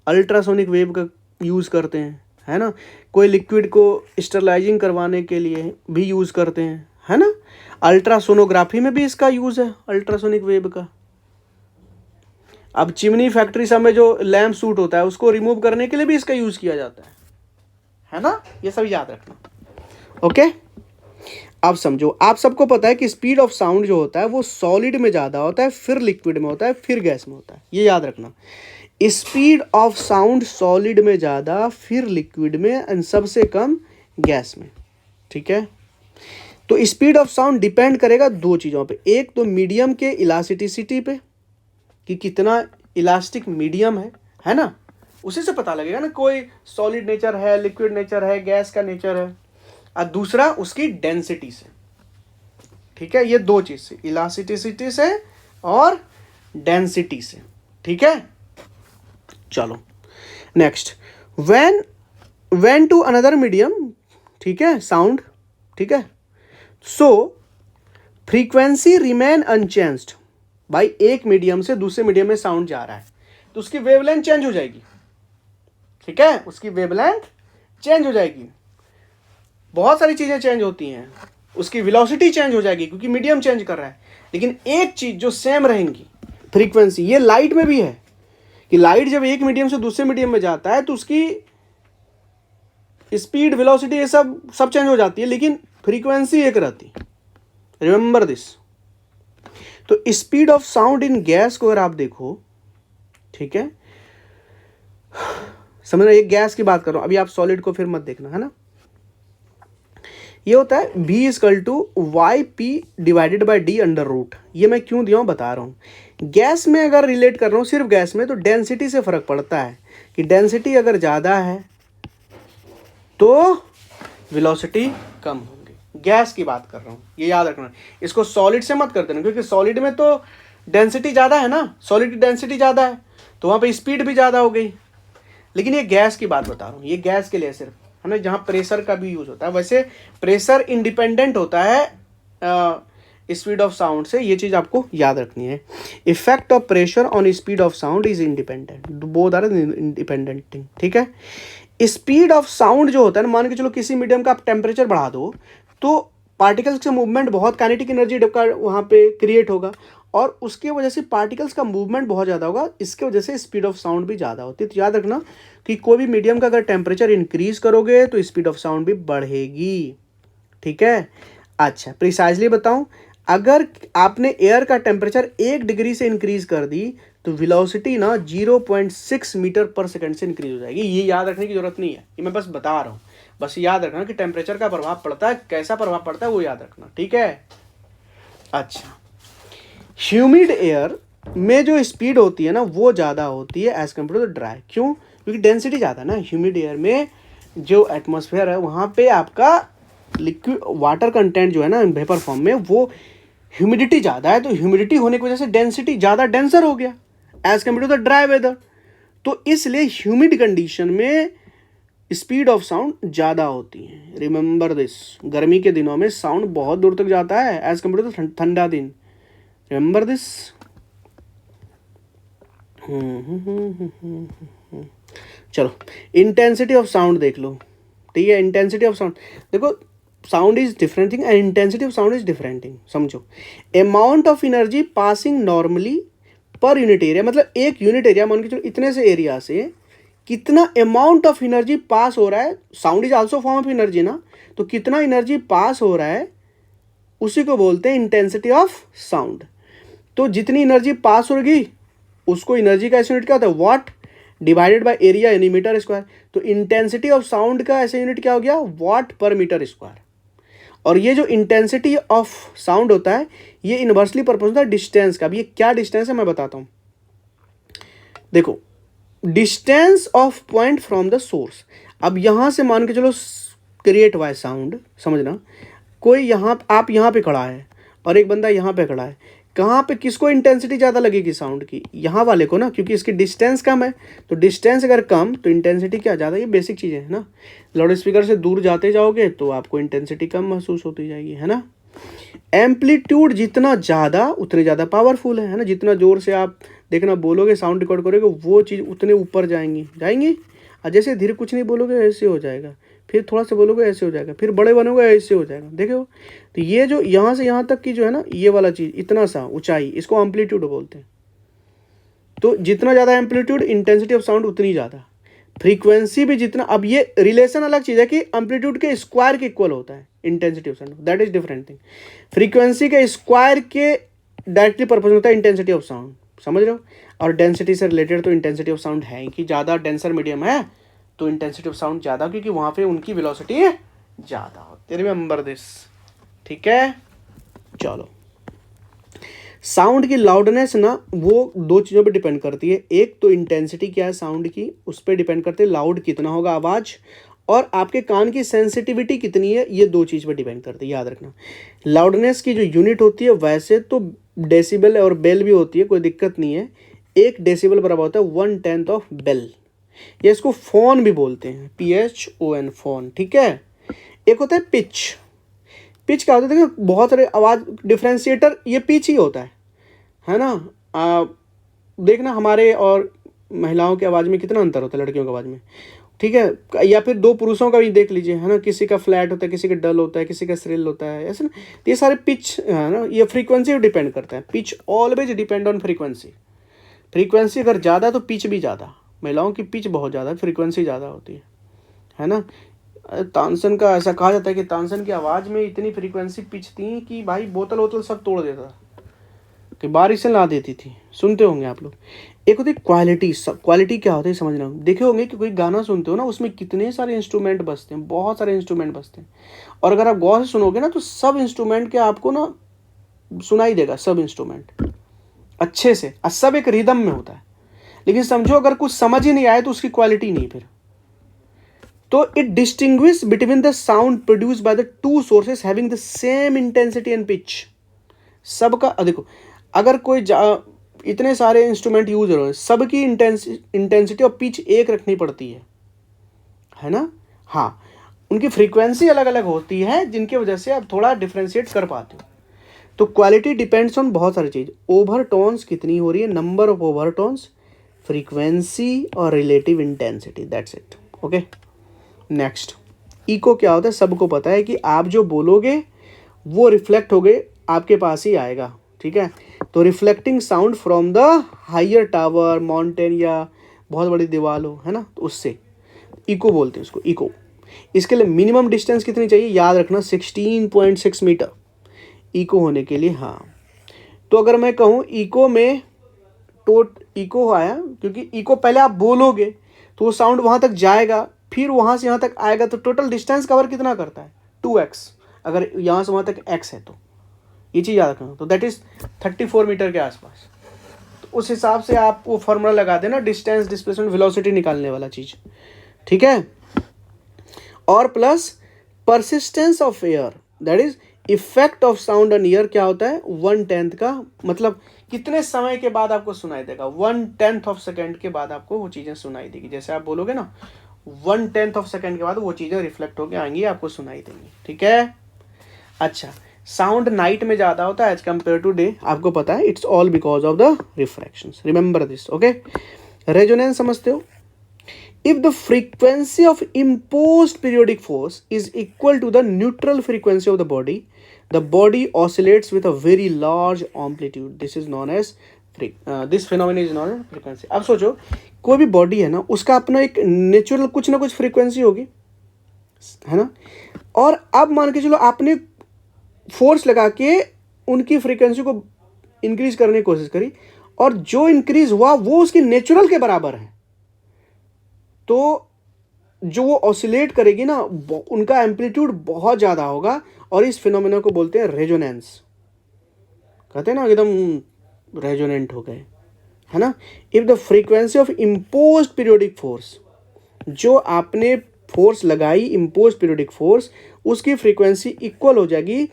अल्ट्रासोनिक वेव का यूज़ करते हैं, है ना। कोई लिक्विड को स्टरलाइजिंग करवाने के लिए भी यूज़ करते हैं, है ना। अल्ट्रासोनोग्राफी में भी इसका यूज़ है अल्ट्रासोनिक वेव का। अब चिमनी फैक्ट्री सब में जो लैम्प सूट होता है उसको रिमूव करने के लिए भी इसका यूज़ किया जाता है ना। ये सब याद रखना, ओके। अब समझो, आप सबको पता है कि स्पीड ऑफ साउंड जो होता है वो सॉलिड में ज़्यादा होता है, फिर लिक्विड में होता है, फिर गैस में होता है। ये याद रखना, स्पीड ऑफ साउंड सॉलिड में ज़्यादा, फिर लिक्विड में, एंड सबसे कम गैस में, ठीक है। तो स्पीड ऑफ साउंड डिपेंड करेगा दो चीज़ों पे, एक तो मीडियम के इलास्टिसिटी पे कि कितना इलास्टिक मीडियम है ना, उसी से पता लगेगा ना कोई सॉलिड नेचर है, लिक्विड नेचर है, गैस का नेचर है। और दूसरा उसकी डेंसिटी से, ठीक है। ये दो चीज से, इलास्टिसिटी से और डेंसिटी से, ठीक है। चलो next, when to another medium, ठीक है, साउंड, ठीक है। So frequency remain unchanged. भाई एक मीडियम से दूसरे मीडियम में साउंड जा रहा है तो उसकी वेवलेंथ चेंज हो जाएगी, ठीक है, उसकी वेवलेंथ चेंज हो जाएगी, बहुत सारी चीज़ें चेंज होती हैं, उसकी वेलोसिटी चेंज हो जाएगी क्योंकि मीडियम चेंज कर रहा है, लेकिन एक चीज़ जो सेम रहेंगी, फ्रीक्वेंसी। ये लाइट में भी है कि लाइट जब एक मीडियम से दूसरे मीडियम में जाता है तो उसकी स्पीड, वेलोसिटी, ये सब चेंज हो जाती है, लेकिन फ्रीक्वेंसी एक रहती है। Remember this. तो speed of sound in gas को अगर आप देखो, ठीक है, समझना, ये गैस की बात कर रहा हूं, अभी आप सॉलिड को फिर मत देखना, है ना। ये होता है V = YP/D/रूट। ये मैं क्यों दिया हूं बता रहा हूं। गैस में अगर रिलेट कर रहा हूं सिर्फ गैस में, तो डेंसिटी से फर्क पड़ता है कि डेंसिटी अगर ज़्यादा है तो वेलोसिटी कम होगी। गैस की बात कर रहा हूँ, ये याद रखना। इसको सॉलिड से मत कर देना, क्योंकि सॉलिड में तो डेंसिटी ज़्यादा है ना, सॉलिड की डेंसिटी ज़्यादा है तो वहाँ पे स्पीड भी ज़्यादा हो गई। लेकिन ये गैस की बात बता रहा हूँ, ये गैस के लिए सिर्फ, है ना, जहाँ प्रेशर का भी यूज़ होता है। वैसे प्रेशर इंडिपेंडेंट होता है स्पीड ऑफ साउंड से, ये चीज़ आपको याद रखनी है। Effect of pressure on speed of sound is independent, both are independent thing, ठीक है। स्पीड ऑफ साउंड जो होता है ना, मान के चलो किसी मीडियम का आप टेम्परेचर बढ़ा दो तो पार्टिकल्स का मूवमेंट, बहुत काइनेटिक एनर्जी का वहाँ पे क्रिएट होगा, और उसके वजह से पार्टिकल्स का मूवमेंट बहुत ज़्यादा होगा, इसके वजह से स्पीड ऑफ साउंड भी ज़्यादा होती है। तो याद रखना कि कोई भी मीडियम का अगर टेम्परेचर इंक्रीज करोगे तो स्पीड ऑफ साउंड भी बढ़ेगी, ठीक है। अच्छा, प्रिसाइजली बताऊं, अगर आपने एयर का टेम्परेचर 1 डिग्री से इंक्रीज कर दी तो वेलोसिटी ना 0.6 मीटर पर सेकंड से इंक्रीज हो जाएगी। ये याद रखने की जरूरत नहीं है, ये मैं बस बता रहा हूँ। बस याद रखना कि टेम्परेचर का प्रभाव पड़ता है, कैसा प्रभाव पड़ता है वो याद रखना, ठीक है। अच्छा, ह्यूमिड एयर में जो स्पीड होती है ना वो ज़्यादा होती है एज कम्पेयर टू ड्राई। क्यों? क्योंकि डेंसिटी ज़्यादा है ना। ह्यूमिड एयर में जो एटमॉस्फेयर है वहाँ पे आपका लिक्विड वाटर कंटेंट जो है ना वेपर फॉर्म में, वो ह्यूमिडिटी ज़्यादा है, तो ह्यूमिडिटी होने की वजह से डेंसिटी ज़्यादा, डेंसर हो गया as compare to the dry weather. तो इसलिए ह्यूमिड कंडीशन में स्पीड ऑफ साउंड ज़्यादा होती है। रिमेंबर दिस, गर्मी के दिनों में साउंड बहुत दूर तक जाता है एज कम्पेयर टू ठंडा दिन। Remember this. चलो, इंटेंसिटी ऑफ साउंड देख लो, ठीक है। इंटेंसिटी ऑफ साउंड देखो, sound is different thing and intensity of sound is different thing. समझो, amount of energy passing normally per unit area, मतलब एक यूनिट एरिया मान के चलो, इतने से एरिया से कितना अमाउंट ऑफ एनर्जी पास हो रहा है। Sound is also form of energy ना, तो कितना एनर्जी पास हो रहा है उसी को बोलते हैं इंटेंसिटी ऑफ साउंड। तो जितनी एनर्जी पास होगी उसको, एनर्जी का ऐसा यूनिट क्या होता है, वाट डिवाइडेड बाय एरिया यानी मीटर स्क्वायर। तो इंटेंसिटी ऑफ साउंड का ऐसा यूनिट क्या हो गया, वाट पर मीटर स्क्वायर। और ये जो इंटेंसिटी ऑफ साउंड होता है ये इनवर्सली प्रोपोर्शनल होता है डिस्टेंस का। अब ये क्या डिस्टेंस है मैं बताता हूँ। देखो, distance of point from the source. अब यहाँ से मान के चलो क्रिएट हुआ है साउंड, समझना, कोई यहाँ, आप यहाँ पे खड़ा है और एक बंदा यहाँ पे खड़ा है, कहाँ पे किसको इंटेंसिटी ज़्यादा लगेगी साउंड की, यहाँ वाले को ना, क्योंकि इसकी डिस्टेंस कम है। तो डिस्टेंस अगर कम तो इंटेंसिटी क्या ज़्यादा, ये बेसिक चीज़ें है ना। लाउड स्पीकर से दूर जाते जाओगे तो आपको इंटेंसिटी कम महसूस होती जाएगी, है ना। एम्पलीट्यूड जितना ज़्यादा उतने ज़्यादा पावरफुल है ना। जितना ज़ोर से आप देखना बोलोगे, साउंड रिकॉर्ड करोगे, वो चीज़ उतने ऊपर जाएंगी। और जैसे धीरे कुछ नहीं बोलोगे ऐसे हो जाएगा, फिर थोड़ा सा बोलोगे ऐसे हो जाएगा, फिर बड़े बनोगे ऐसे हो जाएगा। देखो, तो ये जो यहाँ से यहाँ तक की जो है ना, ये वाला चीज़ इतना सा ऊंचाई, इसको एम्पलीट्यूड बोलते हैं। तो जितना ज़्यादा एम्पलीट्यूड, इंटेंसिटी ऑफ साउंड उतनी ज़्यादा। फ्रीक्वेंसी भी जितना, अब ये रिलेशन अलग चीज़ है कि एम्पलीट्यूड के स्क्वायर के इक्वल होता है intensity of sound, that is different thing. Frequency के स्क्वायर के डायरेक्टली प्रोपोर्शनल होता है इंटेंसिटी ऑफ साउंड, समझ रहे हो। और डेंसिटी से रिलेटेड तो इंटेंसिटी ऑफ साउंड है कि ज़्यादा डेंसर मीडियम है तो इंटेंसिटी ऑफ साउंड ज़्यादा, क्योंकि वहाँ पे उनकी वेलोसिटी ज़्यादा होती है। रिमेंबर दिस, ठीक है। चलो, साउंड की लाउडनेस ना वो दो चीज़ों पे डिपेंड करती है। एक तो इंटेंसिटी क्या है साउंड की, उस पर डिपेंड करते हैं लाउड कितना होगा आवाज़, और आपके कान की सेंसिटिविटी कितनी है, ये दो चीज़ पर डिपेंड करती है, याद रखना। लाउडनेस की जो यूनिट होती है वैसे तो डेसिबल और बेल भी होती है, कोई दिक्कत नहीं है। 1 डेसिबल बराबर होता है 1/10 ऑफ बेल, या इसको फोन भी बोलते हैं, PHON, फोन, ठीक है। एक होता है पिच। पिच क्या होता है, देखो बहुत सारे आवाज़ डिफ्रेंशिएटर, ये पिच ही होता है ना। देखना हमारे और महिलाओं की आवाज़ में कितना अंतर होता है लड़कियों की आवाज़ में, ठीक है। या फिर दो पुरुषों का भी देख लीजिए, है ना, किसी का फ्लैट होता है, किसी का डल होता है, किसी का श्रिल होता है, ऐसे ना। तो ये सारे पिच है ना, ये फ्रीक्वेंसी पे डिपेंड करता है। Pitch always depend on frequency. Frequency अगर ज़्यादा है तो पिच भी ज़्यादा। महिलाओं की पिच बहुत ज़्यादा है, फ्रीक्वेंसी ज़्यादा होती है ना। तानसेन का ऐसा कहा जाता है कि तानसेन की आवाज़ में इतनी फ्रीक्वेंसी पिच थी कि भाई बोतल वोतल सब तोड़ देता था, कि बारिश से ला देती थी। सुनते होंगे आप लोग। एक होती है क्वालिटी। क्वालिटी क्या होता है समझना। देखे होंगे कि कोई गाना सुनते हो ना, उसमें कितने सारे इंस्ट्रूमेंट बजते हैं, बहुत सारे इंस्ट्रूमेंट बजते हैं। और अगर आप गौर से सुनोगे ना तो सब इंस्ट्रूमेंट के आपको ना सुनाई देगा, सब इंस्ट्रूमेंट अच्छे से, और सब एक रिदम में होता है। लेकिन समझो अगर कुछ समझ ही नहीं आए तो उसकी क्वालिटी नहीं फिर। तो it distinguish between the sound produce by the two sources having the same intensity and pitch. सबका देखो, अगर कोई इतने सारे इंस्ट्रूमेंट यूज हो रहे हैं, सबकी इंटेंसिटी और पिच एक रखनी पड़ती है ना। हाँ, उनकी फ्रीक्वेंसी अलग अलग होती है, जिनकी वजह से आप थोड़ा डिफ्रेंशिएट कर पाते हो। तो क्वालिटी डिपेंड्स ऑन बहुत सारी चीज़। ओवरटोन्स कितनी हो रही है, नंबर ऑफ ओवरटोन्स, फ्रीक्वेंसी और relative intensity, that's it. Okay, next echo क्या होता है, सबको पता है कि आप जो बोलोगे वो रिफ्लेक्ट हो गए आपके पास ही आएगा, ठीक है। तो reflecting sound from the higher tower, mountain या बहुत बड़ी दीवार हो, है ना, तो उससे इको बोलते हैं उसको, इको। इसके लिए मिनिमम डिस्टेंस कितनी चाहिए, याद रखना 16.6 मीटर इको होने के लिए। हाँ, तो अगर मैं कहूँ इको में इको आया, क्योंकि इको पहले आप बोलोगे तो वो साउंड वहाँ तक जाएगा, फिर वहाँ से यहाँ तक आएगा, तो टोटल डिस्टेंस कवर कितना करता है, 2x। अगर यहाँ से वहाँ तक x है तो ये चीज़ याद रखना। तो दैट इज़ 34 मीटर के आसपास। तो उस हिसाब से आप वो फॉर्मूला लगा देना, डिस्टेंस, डिस्प्लेसमेंट, वेलोसिटी निकालने वाला चीज़, ठीक है। और plus persistence of air, that is effect of sound on year, क्या होता है, 1/10 का, मतलब कितने समय के बाद आपको सुनाई देगा, 1/10 ऑफ सेकेंड के बाद आपको वो चीज़ें सुनाई देगी। जैसे आप बोलोगे ना 1/10 ऑफ सेकेंड के बाद वो चीज़ें रिफ्लेक्ट होकर आएंगी, आपको सुनाई देंगी, ठीक है। अच्छा, साउंड नाइट में ज़्यादा होता है एज कम्पेयर टू डे, आपको पता है, it's all because of the refractions, remember this, okay. Resonance समझते हो। If the frequency of imposed periodic force is equal to the neutral frequency of the body oscillates with a very large amplitude. This is known as this phenomenon is known as frequency. अब सोचो, कोई भी body है ना, उसका अपना एक natural कुछ ना कुछ फ्रीक्वेंसी होगी, है ना। और अब मान के चलो आपने फोर्स लगा के उनकी फ्रीक्वेंसी को इंक्रीज करने की कोशिश करी, और जो इंक्रीज हुआ वो उसकी नेचुरल के बराबर है, तो जो वो ऑसिलेट करेगी ना, उनका एम्पलीट्यूड बहुत ज़्यादा होगा, और इस फिनोमेना को बोलते हैं रेजोनेंस। कहते हैं ना एकदम रेजोनेंट हो गए, है ना। If the frequency of imposed periodic force, जो आपने फोर्स लगाई, इम्पोज्ड पीरियोडिक फोर्स, उसकी फ्रीक्वेंसी इक्वल हो जाएगी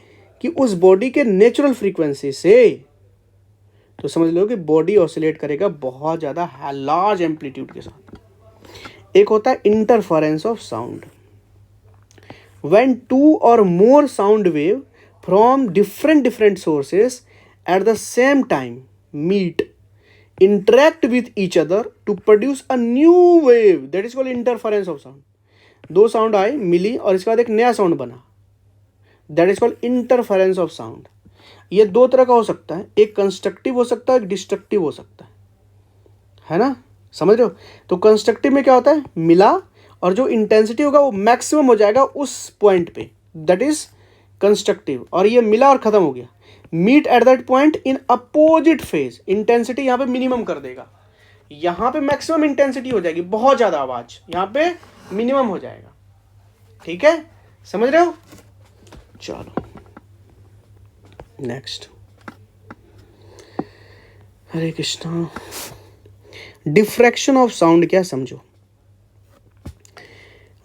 कि उस बॉडी के नेचुरल फ्रीक्वेंसी से, तो समझ लो कि बॉडी ऑसिलेट करेगा बहुत ज़्यादा लार्ज एम्पलीट्यूड के साथ। एक होता है interference of sound. When two और more sound wave from different sources at the same time meet, interact with each other to produce a new wave, that is called interference of sound. दो sound आए, मिली, और इसके बाद एक नया sound बना, that is called interference of sound. ये दो तरह का हो सकता है, एक कंस्ट्रक्टिव हो सकता है, एक डिस्ट्रक्टिव हो सकता है ना, समझ रहे हो। तो कंस्ट्रक्टिव में क्या होता है, मिला, और जो इंटेंसिटी होगा वो मैक्सिमम हो जाएगा उस पॉइंट पे, दैट इज कंस्ट्रक्टिव। और ये मिला और खत्म हो गया। Meet at that point in opposite phase, intensity यहाँ पे मिनिमम कर देगा, यहाँ पे मैक्सिमम इंटेंसिटी हो जाएगी, बहुत ज्यादा आवाज, यहाँ पे मिनिमम हो जाएगा, ठीक है, समझ रहे हो। चलो next, Hare Krishna. Diffraction of sound क्या समझो।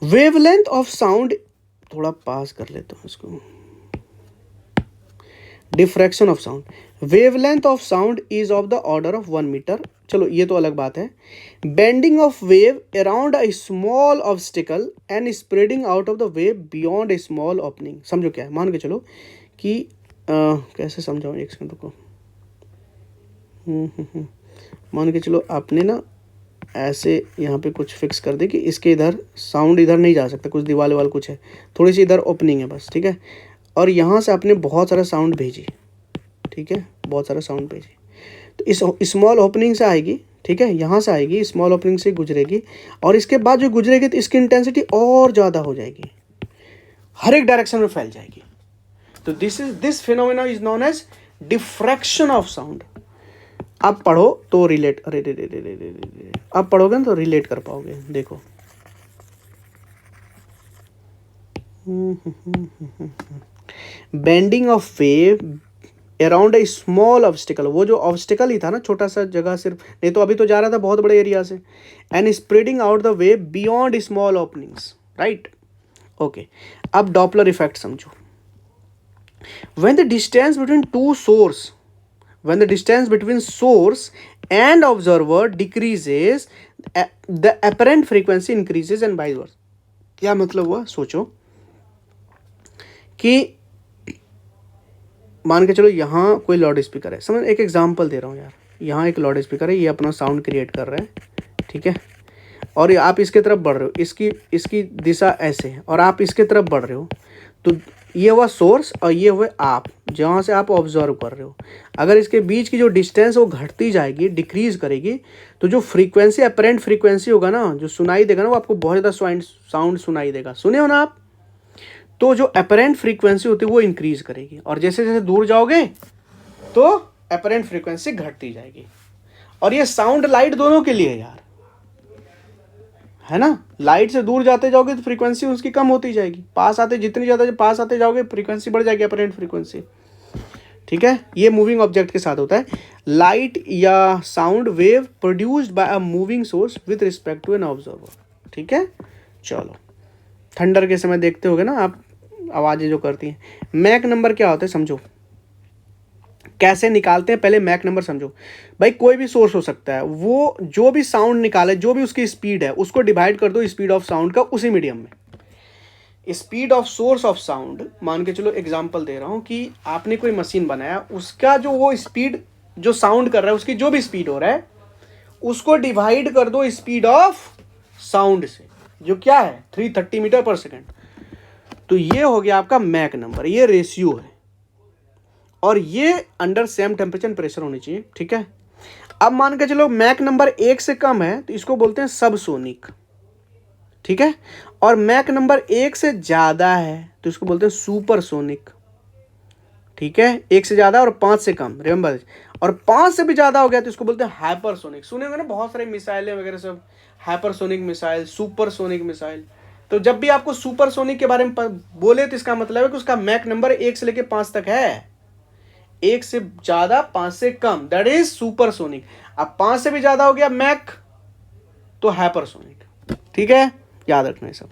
वेवलेंथ ऑफ साउंड, थोड़ा पास कर लेता हूं इसको। Diffraction of sound, wavelength of sound is of the order of 1 metre. चलो ये तो अलग बात है। Bending of wave around a small obstacle and spreading out of the wave beyond a small opening. समझो क्या है, मान के चलो कि कैसे समझाऊं, एक सेकंड रुको। मान के चलो आपने ना ऐसे यहाँ पे कुछ फिक्स कर दे कि इसके इधर साउंड इधर नहीं जा सकता, कुछ दीवार वाल कुछ है, थोड़ी सी इधर ओपनिंग है बस, ठीक है। और यहाँ से आपने बहुत सारा साउंड भेजी, ठीक है, बहुत सारा साउंड भेजी, तो इस स्मॉल ओपनिंग से आएगी, ठीक है, यहाँ से आएगी, स्मॉल ओपनिंग से गुजरेगी, और इसके बाद जो गुजरेगी तो इसकी इंटेंसिटी और ज़्यादा हो जाएगी, हर एक डायरेक्शन में फैल जाएगी। तो this phenomena is known as diffraction of sound. आप पढ़ो तो रिलेट, अरे रे रे रे रे रे, आप पढ़ोगे ना तो रिलेट कर पाओगे। देखो bending of wave around a small obstacle, वो जो ऑब्स्टिकल ही था ना, छोटा सा जगह सिर्फ, नहीं तो अभी तो जा रहा था बहुत बड़े एरिया से, and spreading out the wave beyond small openings, right, okay. अब डॉपलर इफेक्ट समझो। when the distance between two source when the distance between source and observer decreases, the apparent frequency increases and vice versa। क्या मतलब हुआ, सोचो कि मान के चलो यहाँ कोई लाउड स्पीकर है, समझ, एक एग्जांपल दे रहा हूँ यार, यहाँ एक लाउड स्पीकर है, ये अपना साउंड क्रिएट कर रहा है, ठीक है, और आप इसके तरफ बढ़ रहे हो, इसकी दिशा ऐसे है, और आप इसके तरफ बढ़ रहे हो, तो ये हुआ सोर्स और ये हुए आप, जहाँ से आप ऑब्जर्व कर रहे हो। अगर इसके बीच की जो डिस्टेंस वो घटती जाएगी, डिक्रीज करेगी, तो जो फ्रीक्वेंसी, अपरेंट फ्रीक्वेंसी होगा ना, जो सुनाई देगा ना, वो आपको बहुत ज़्यादा साउंड सुनाई देगा, सुने हो ना आप। तो जो अपरेंट फ्रीक्वेंसी होती है वो इंक्रीज करेगी, और जैसे जैसे दूर जाओगे तो अपरेंट फ्रीक्वेंसी घटती जाएगी। और ये साउंड लाइट दोनों के लिए है यार, है ना। लाइट से दूर जाते जाओगे तो फ्रीक्वेंसी उसकी कम होती जाएगी, पास आते जितनी ज़्यादा पास आते जाओगे फ्रीक्वेंसी बढ़ जाएगी, अपरेंट फ्रीक्वेंसी, ठीक है। ये मूविंग ऑब्जेक्ट के साथ होता है। लाइट या sound wave produced by a moving source with respect to an observer, ठीक है। चलो, थंडर के समय देखते होगे ना आप, आवाज़ें जो करती हैं। मैक नंबर क्या होता है समझो, कैसे निकालते हैं, पहले मैक नंबर समझो। भाई कोई भी सोर्स हो सकता है, वो जो भी साउंड निकाले, जो भी उसकी स्पीड है, उसको डिवाइड कर दो स्पीड ऑफ साउंड का उसी मीडियम में। Speed of source of sound, मान के चलो एग्जांपल दे रहा हूं कि आपने कोई मशीन बनाया, उसका जो वो स्पीड जो साउंड कर रहा है, उसकी जो भी स्पीड हो रहा है, उसको डिवाइड कर दो स्पीड ऑफ साउंड से, जो क्या है 330 मीटर पर सेकेंड। तो ये हो गया आपका मैक नंबर, ये रेशियो है, और ये अंडर सेम टेम्परेचर प्रेशर होनी चाहिए, ठीक है। अब मान के चलो मैक नंबर 1 से कम है तो इसको बोलते हैं सबसोनिक, ठीक है। और मैक नंबर 1 से ज़्यादा है तो इसको बोलते हैं सुपरसोनिक, ठीक है। 1 से ज़्यादा और 5 से कम, रिमेंबर। और 5 से भी ज़्यादा हो गया तो इसको बोलते हैं हाइपरसोनिक। सुने होंगे ना बहुत सारे मिसाइलें वगैरह सब, हाइपरसोनिक मिसाइल, सुपरसोनिक मिसाइल। तो जब भी आपको सुपरसोनिक के बारे में बोले तो इसका मतलब है कि उसका मैक नंबर 1 से लेकर 5 तक है। 1 से ज़्यादा, 5 से कम, दैट इज सुपरसोनिक। अब 5 से भी ज़्यादा हो गया मैक तो हाइपरसोनिक, ठीक है, याद रखना है सब।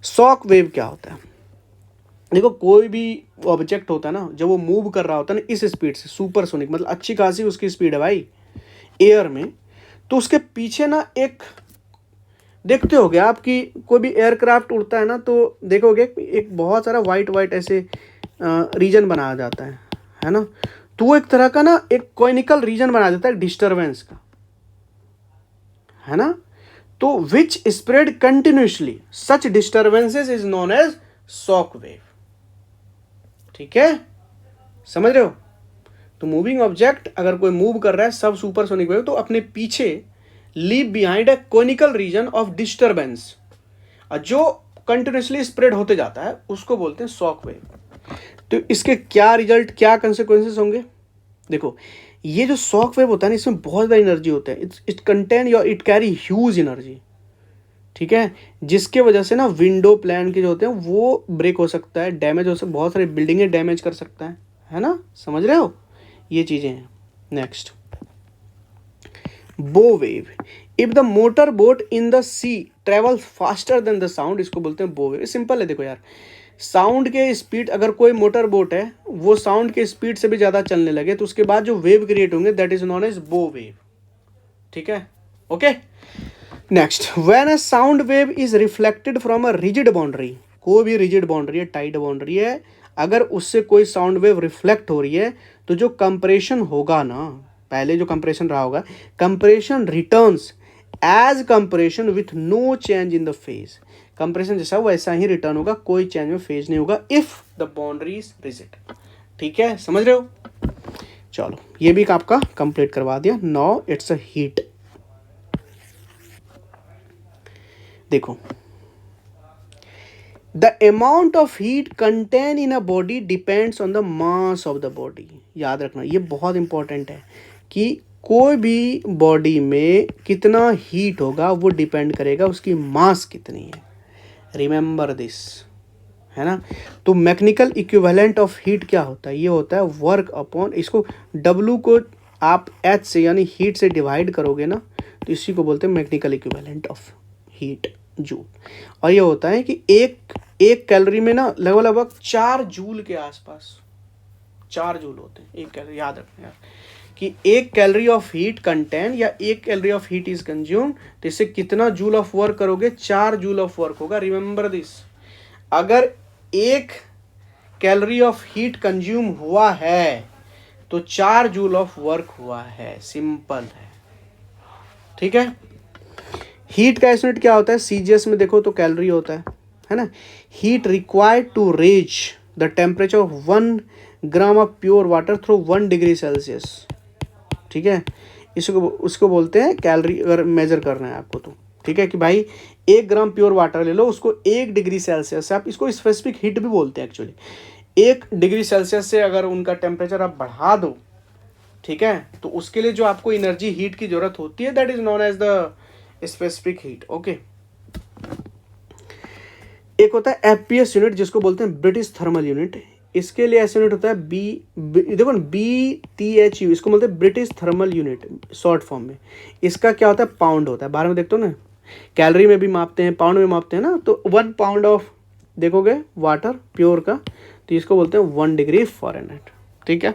शॉक वेव क्या होता है, देखो कोई भी ऑब्जेक्ट होता है ना, जब वो मूव कर रहा होता है ना इस स्पीड से, सुपरसोनिक मतलब अच्छी खासी उसकी स्पीड है भाई एयर में, तो उसके पीछे ना एक, देखते होगे आप कि कोई भी एयरक्राफ्ट उड़ता है ना, तो देखोगे एक बहुत सारा वाइट ऐसे रीजन बनाया जाता है ना। तो वो एक तरह का ना एक कोनिकल रीजन बना देता है डिस्टरबेंस का, है ना। तो which spread continuously, such disturbances is known as shock wave, ठीक है, समझ रहे हो। तो मूविंग ऑब्जेक्ट अगर कोई मूव कर रहा है सब सुपरसोनिक वेव, तो अपने पीछे leave behind a conical region of disturbance, जो कंटिन्यूसली स्प्रेड होते जाता है, उसको बोलते हैं शॉक वेव। तो इसके क्या रिजल्ट, क्या कंसिक्वेंसेस होंगे, देखो ये जो शॉक वेव होता है ना, इसमें बहुत ज़्यादा एनर्जी होता है, इट कंटेन या इट कैरी ह्यूज एनर्जी, ठीक है, जिसके वजह से ना विंडो प्लान के जो होते हैं वो ब्रेक हो सकता है, डैमेज हो सकता है, बहुत सारी बिल्डिंगें डैमेज कर सकता है ना, समझ रहे हो, ये चीज़ें हैं। Next, bow wave, if the motor boat in the sea travel faster than the sound, इसको बोलते हैं बो वेव। सिंपल है, देखो यार, साउंड के स्पीड, अगर कोई मोटर बोट है वो साउंड के स्पीड से भी ज़्यादा चलने लगे तो उसके बाद जो वेव क्रिएट होंगे दैट इज नॉन एज बो वेव, ठीक है, okay. Next, when a sound wave is reflected from a rigid boundary, कोई भी रिजिड बाउंड्री है, टाइट बाउंड्री है, अगर उससे कोई साउंड वेव रिफ्लेक्ट हो रही है तो जो कंप्रेशन होगा ना, पहले जो कंप्रेशन रहा होगा, compression returns as compression with no change in the phase, compression जैसा वैसा ही रिटर्न होगा, कोई चेंज में फेज नहीं होगा if the boundary is rigid. ठीक है, समझ रहे हो? चलो ये भी आपका कंप्लीट करवा दिया। Now it's a heat. देखो, the amount of heat contain in a body depends on the mass of the body. याद रखना, ये बहुत इंपॉर्टेंट है कि कोई भी बॉडी में कितना हीट होगा वो डिपेंड करेगा उसकी मास कितनी है। रिमेंबर दिस, है ना? तो मैकेनिकल इक्विवेलेंट ऑफ हीट क्या होता है? ये होता है वर्क अपॉन, इसको W को आप H से यानी हीट से डिवाइड करोगे ना, तो इसी को बोलते हैं mechanical equivalent of heat, joule. और ये होता है कि एक कैलोरी में ना लगभग 4 जूल के आसपास 4 जूल होते हैं एक कैलोरी। याद रखना यार कि एक कैलोरी ऑफ हीट कंटेन या एक calorie of heat is consume, तो इससे कितना जूल ऑफ वर्क करोगे? 4 जूल ऑफ वर्क होगा। रिमेंबर दिस, अगर एक कैलोरी ऑफ हीट कंज्यूम हुआ है तो 4 जूल ऑफ वर्क हुआ है। सिंपल है, ठीक है? हीट का यूनिट क्या होता है? सीजीएस में देखो तो कैलोरी होता है ना? Heat required to raise the temperature of 1 gram of pure water through 1 degree Celsius. ठीक है, उसको बोलते हैं कैलोरी, अगर मेजर करना है आपको तो। ठीक है कि भाई 1 ग्राम प्योर वाटर ले लो, उसको 1 डिग्री सेल्सियस से, आप इसको स्पेसिफिक हीट भी बोलते हैं एक्चुअली, 1 डिग्री सेल्सियस से अगर उनका टेम्परेचर आप बढ़ा दो, ठीक है, तो उसके लिए जो आपको एनर्जी हीट की जरूरत होती है that is known as the specific heat. Okay, एक होता है एफपीएस यूनिट जिसको बोलते हैं ब्रिटिश थर्मल यूनिट। इसके लिए ऐसा यूनिट होता है देखो BTHU, इसको बोलते हैं British thermal unit short form में। इसका क्या होता है? पाउंड होता है। बाहर में देखते हो ना, कैलोरी में भी मापते हैं, पाउंड में मापते हैं ना, तो 1 पाउंड ऑफ देखोगे वाटर प्योर का, तो इसको बोलते हैं 1 डिग्री फ़ारेनहाइट। ठीक है,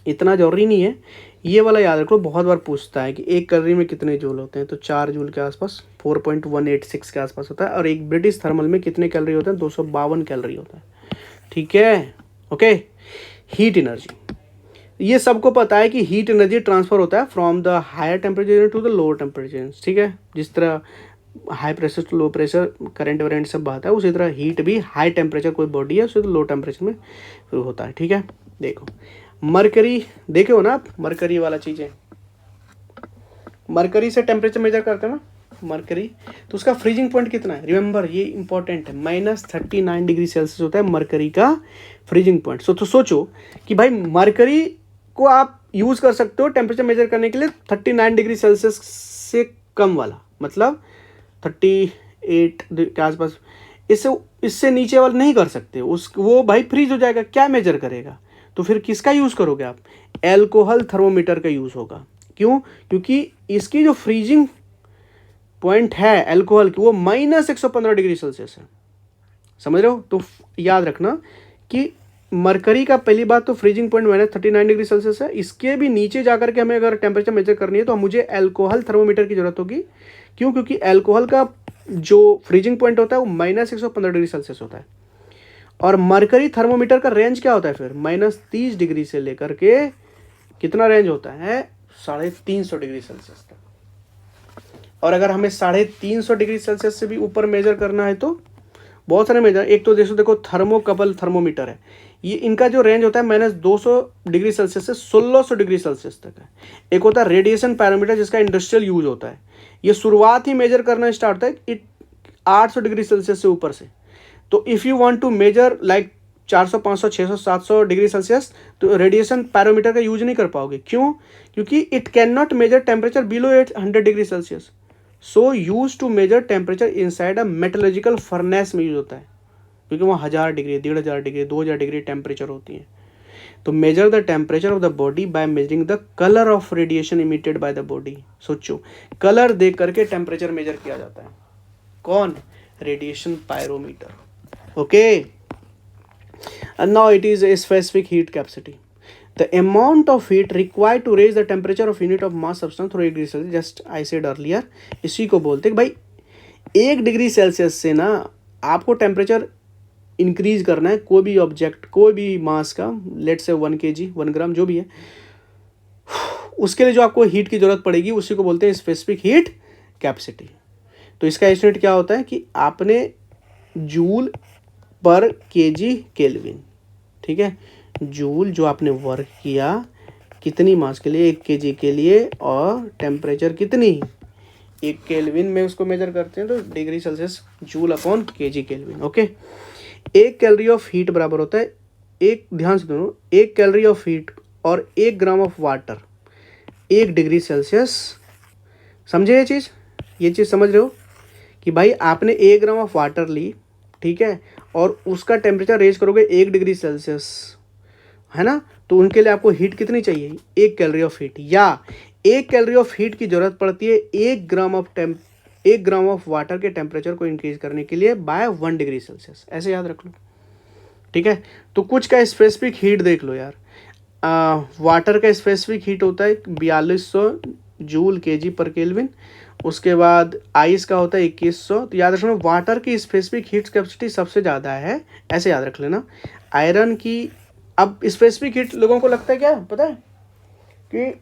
इतना जरूरी नहीं है, ये वाला याद रखो, बहुत बार पूछता है कि एक कैलोरी में कितने जूल होते हैं, तो 4 जूल के आसपास, 4.186 के आसपास होता है। और एक ब्रिटिश थर्मल में कितने कैलोरी होते हैं? 252 कैलोरी होता है। ठीक है, ओके। हीट एनर्जी, ये सबको पता है कि हीट एनर्जी ट्रांसफर होता है from the higher temperature to the lower temperature. ठीक है, जिस तरह high pressure to low pressure current वरेंट सब बात है, उसी तरह हीट भी हाई टेम्परेचर कोई बॉडी है उसे तो लो टेम्परेचर में होता है। ठीक है, देखो मरकरी देखे हो ना आप, मरकरी वाला चीज़ है, मरकरी से टेम्परेचर मेजर करते हैं ना मरकरी, तो उसका फ्रीजिंग पॉइंट कितना है? रिमेंबर, ये इंपॉर्टेंट है, -39 डिग्री सेल्सियस होता है मरकरी का फ्रीजिंग पॉइंट। तो सोचो कि भाई मरकरी को आप यूज़ कर सकते हो टेम्परेचर मेजर करने के लिए 39 डिग्री सेल्सियस से कम वाला, मतलब 38 के आसपास। इससे नीचे वाला नहीं कर सकते, वो भाई फ्रीज हो जाएगा, क्या मेजर करेगा? तो फिर किसका यूज़ करोगे आप? एल्कोहल थर्मोमीटर का यूज़ होगा। क्यों? क्योंकि इसकी जो फ्रीजिंग पॉइंट है एल्कोहल की वो -115 डिग्री सेल्सियस है। समझ रहे हो? तो याद रखना कि मरकरी का पहली बात तो फ्रीजिंग पॉइंट -39 डिग्री सेल्सियस है। इसके भी नीचे जाकर के हमें अगर टेम्परेचर मेजर करनी है तो मुझे एल्कोहल थर्मोमीटर की जरूरत होगी। क्यों? क्योंकि एल्कोहल का जो फ्रीजिंग पॉइंट होता है वो -115 डिग्री सेल्सियस होता है। और मरकरी थर्मोमीटर का रेंज क्या होता है फिर? -30 डिग्री से लेकर के कितना रेंज होता है? 350 डिग्री सेल्सियस तक। और अगर हमें 350 डिग्री सेल्सियस से भी ऊपर मेजर करना है तो बहुत सारे मेजर, एक तो देखो थर्मोकपल थर्मोमीटर है, ये इनका जो रेंज होता है -200 डिग्री सेल्सियस से 1600 डिग्री सेल्सियस तक है। एक होता है रेडिएशन पैरामीटर जिसका इंडस्ट्रियल यूज होता है, ये शुरुआत ही मेजर करना स्टार्ट होता है 800 डिग्री सेल्सियस से ऊपर से। तो if you want to measure like 400 500 600 700 degree Celsius, तो रेडिएशन पैरामीटर का यूज नहीं कर पाओगे। क्यों? क्योंकि it can not measure temperature below 800 degree Celsius. So use to measure temperature inside a metallurgical furnace में यूज होता है, क्योंकि वहाँ 1000 डिग्री 1500 डिग्री 2000 डिग्री टेम्परेचर होती है। तो measure the temperature of the body by measuring the colour of radiation emitted by the body. सोचो, colour देख करके टेम्परेचर मेजर किया जाता है। कौन? Radiation pyrometer. Okay, and now it is a specific heat capacity. The amount of heat required to raise the temperature of unit of mass substance through 1 degree Celsius, just I said earlier, इसी को बोलते हैं भाई 1 degree Celsius से ना आपको temperature increase करना है कोई भी ऑब्जेक्ट, कोई भी मास का, लेट से 1 kg 1 ग्राम जो भी है, उसके लिए जो आपको हीट की ज़रूरत पड़ेगी उसी को बोलते हैं स्पेसिफिक हीट कैपेसिटी। तो इसका एस्टिमेट क्या होता है कि आपने जूल पर केजी केल्विन, ठीक है, जूल जो आपने वर्क किया कितनी मास के लिए, 1 केजी के लिए, और टेम्परेचर कितनी, 1 केल्विन में उसको मेजर करते हैं तो degree Celsius joule upon KG kelvin. Okay, 1 calorie of heat बराबर होता है, एक ध्यान से दोनों, 1 कैलोरी ऑफ हीट और 1 gram of water 1 degree Celsius. समझे ये चीज़ समझ रहे हो कि भाई आपने 1 ग्राम ऑफ वाटर ली, ठीक है, और उसका टेम्परेचर रेज करोगे 1 डिग्री सेल्सियस, है ना, तो उनके लिए आपको हीट कितनी चाहिए, 1 कैलोरी ऑफ हीट, या 1 कैलोरी ऑफ हीट की जरूरत पड़ती है 1 ग्राम ऑफ वाटर के टेम्परेचर को इंक्रीज करने के लिए बाय 1 डिग्री सेल्सियस। ऐसे याद रख लो, ठीक है। तो कुछ का स्पेसिफिक हीट देख लो यार, वाटर का स्पेसिफिक हीट होता है 4200 जूल केजी पर केल्विन, उसके बाद आइस का होता है 2100। तो याद रखना वाटर की स्पेसिफिक हीट कैपेसिटी सबसे ज़्यादा है, ऐसे याद रख लेना। आयरन की, अब स्पेसिफिक हीट लोगों को लगता है क्या पता है कि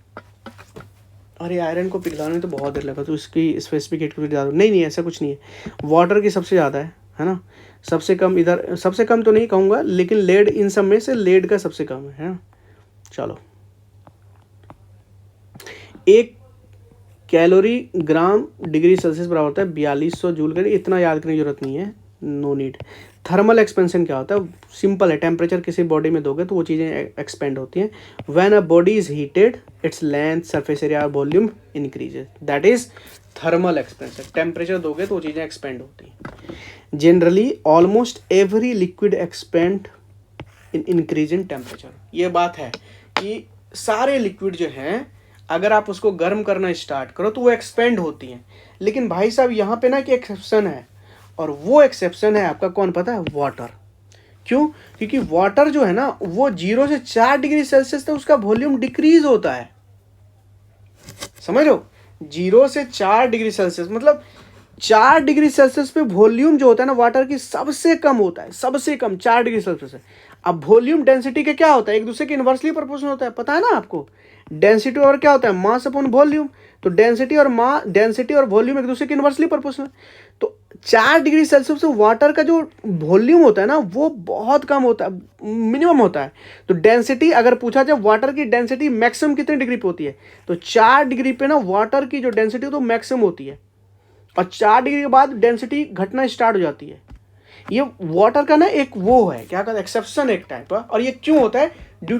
अरे आयरन को पिघलाने में तो बहुत देर लगा तो इसकी स्पेसिफिक हीट कुछ ज़्यादा, नहीं ऐसा कुछ नहीं है। वाटर की सबसे ज़्यादा है ना, सबसे कम इधर, सबसे कम तो नहीं कहूँगा लेकिन लेड, इन सब में से लेड का सबसे कम है ना। चलो, 1 कैलोरी ग्राम डिग्री सेल्सियस बराबर होता है 4200 जूल के लिए, इतना याद करने की जरूरत नहीं है, नो नीड। थर्मल एक्सपेंशन क्या होता है, सिंपल है, टेम्परेचर किसी बॉडी में दोगे तो वो चीज़ें एक्सपेंड होती हैं। When a body is heated its length, surface area, volume increases, that is thermal expansion. Temperature दोगे तो वो चीज़ें एक्सपेंड होती हैं। Generally almost every liquid expand in increase in temperature. ये बात है कि सारे लिक्विड जो हैं अगर आप उसको गर्म करना स्टार्ट करो तो वो एक्सपेंड होती हैं, लेकिन भाई साहब यहाँ पे ना कि एक्सेप्शन है, और वो एक्सेप्शन है आपका कौन पता है, वाटर। क्यों, क्योंकि वाटर जो है ना वो 0 से 4 डिग्री सेल्सियस तक उसका वॉल्यूम डिक्रीज होता है, समझ लो, 0 से 4 डिग्री सेल्सियस मतलब 4 डिग्री सेल्सियस पे वॉल्यूम जो होता है ना वाटर की सबसे कम होता है, सबसे कम 4 डिग्री सेल्सियस है। अब वॉल्यूम डेंसिटी के क्या होता है, एक दूसरे के इनवर्सली प्रोपोर्शनल होता है, पता है ना आपको। डेंसिटी और क्या होता है, मास अपॉन वॉल्यूम, तो डेंसिटी और वॉल्यूम एक दूसरे के इनवर्सली प्रोपोर्शनल। तो 4 डिग्री सेल्सियस से वाटर का जो वॉल्यूम होता है ना वो बहुत कम होता है, मिनिमम होता है। तो डेंसिटी अगर पूछा जाए वाटर की डेंसिटी मैक्सिमम कितने डिग्री पे होती है, तो 4 डिग्री पे ना वाटर की जो डेंसिटी तो मैक्सिमम होती है, और 4 डिग्री के बाद डेंसिटी घटना स्टार्ट हो जाती है। ये वाटर का ना एक वो है, क्या कहते हैं, एक्सेप्शन एक टाइप का। और ये क्यों होता है, due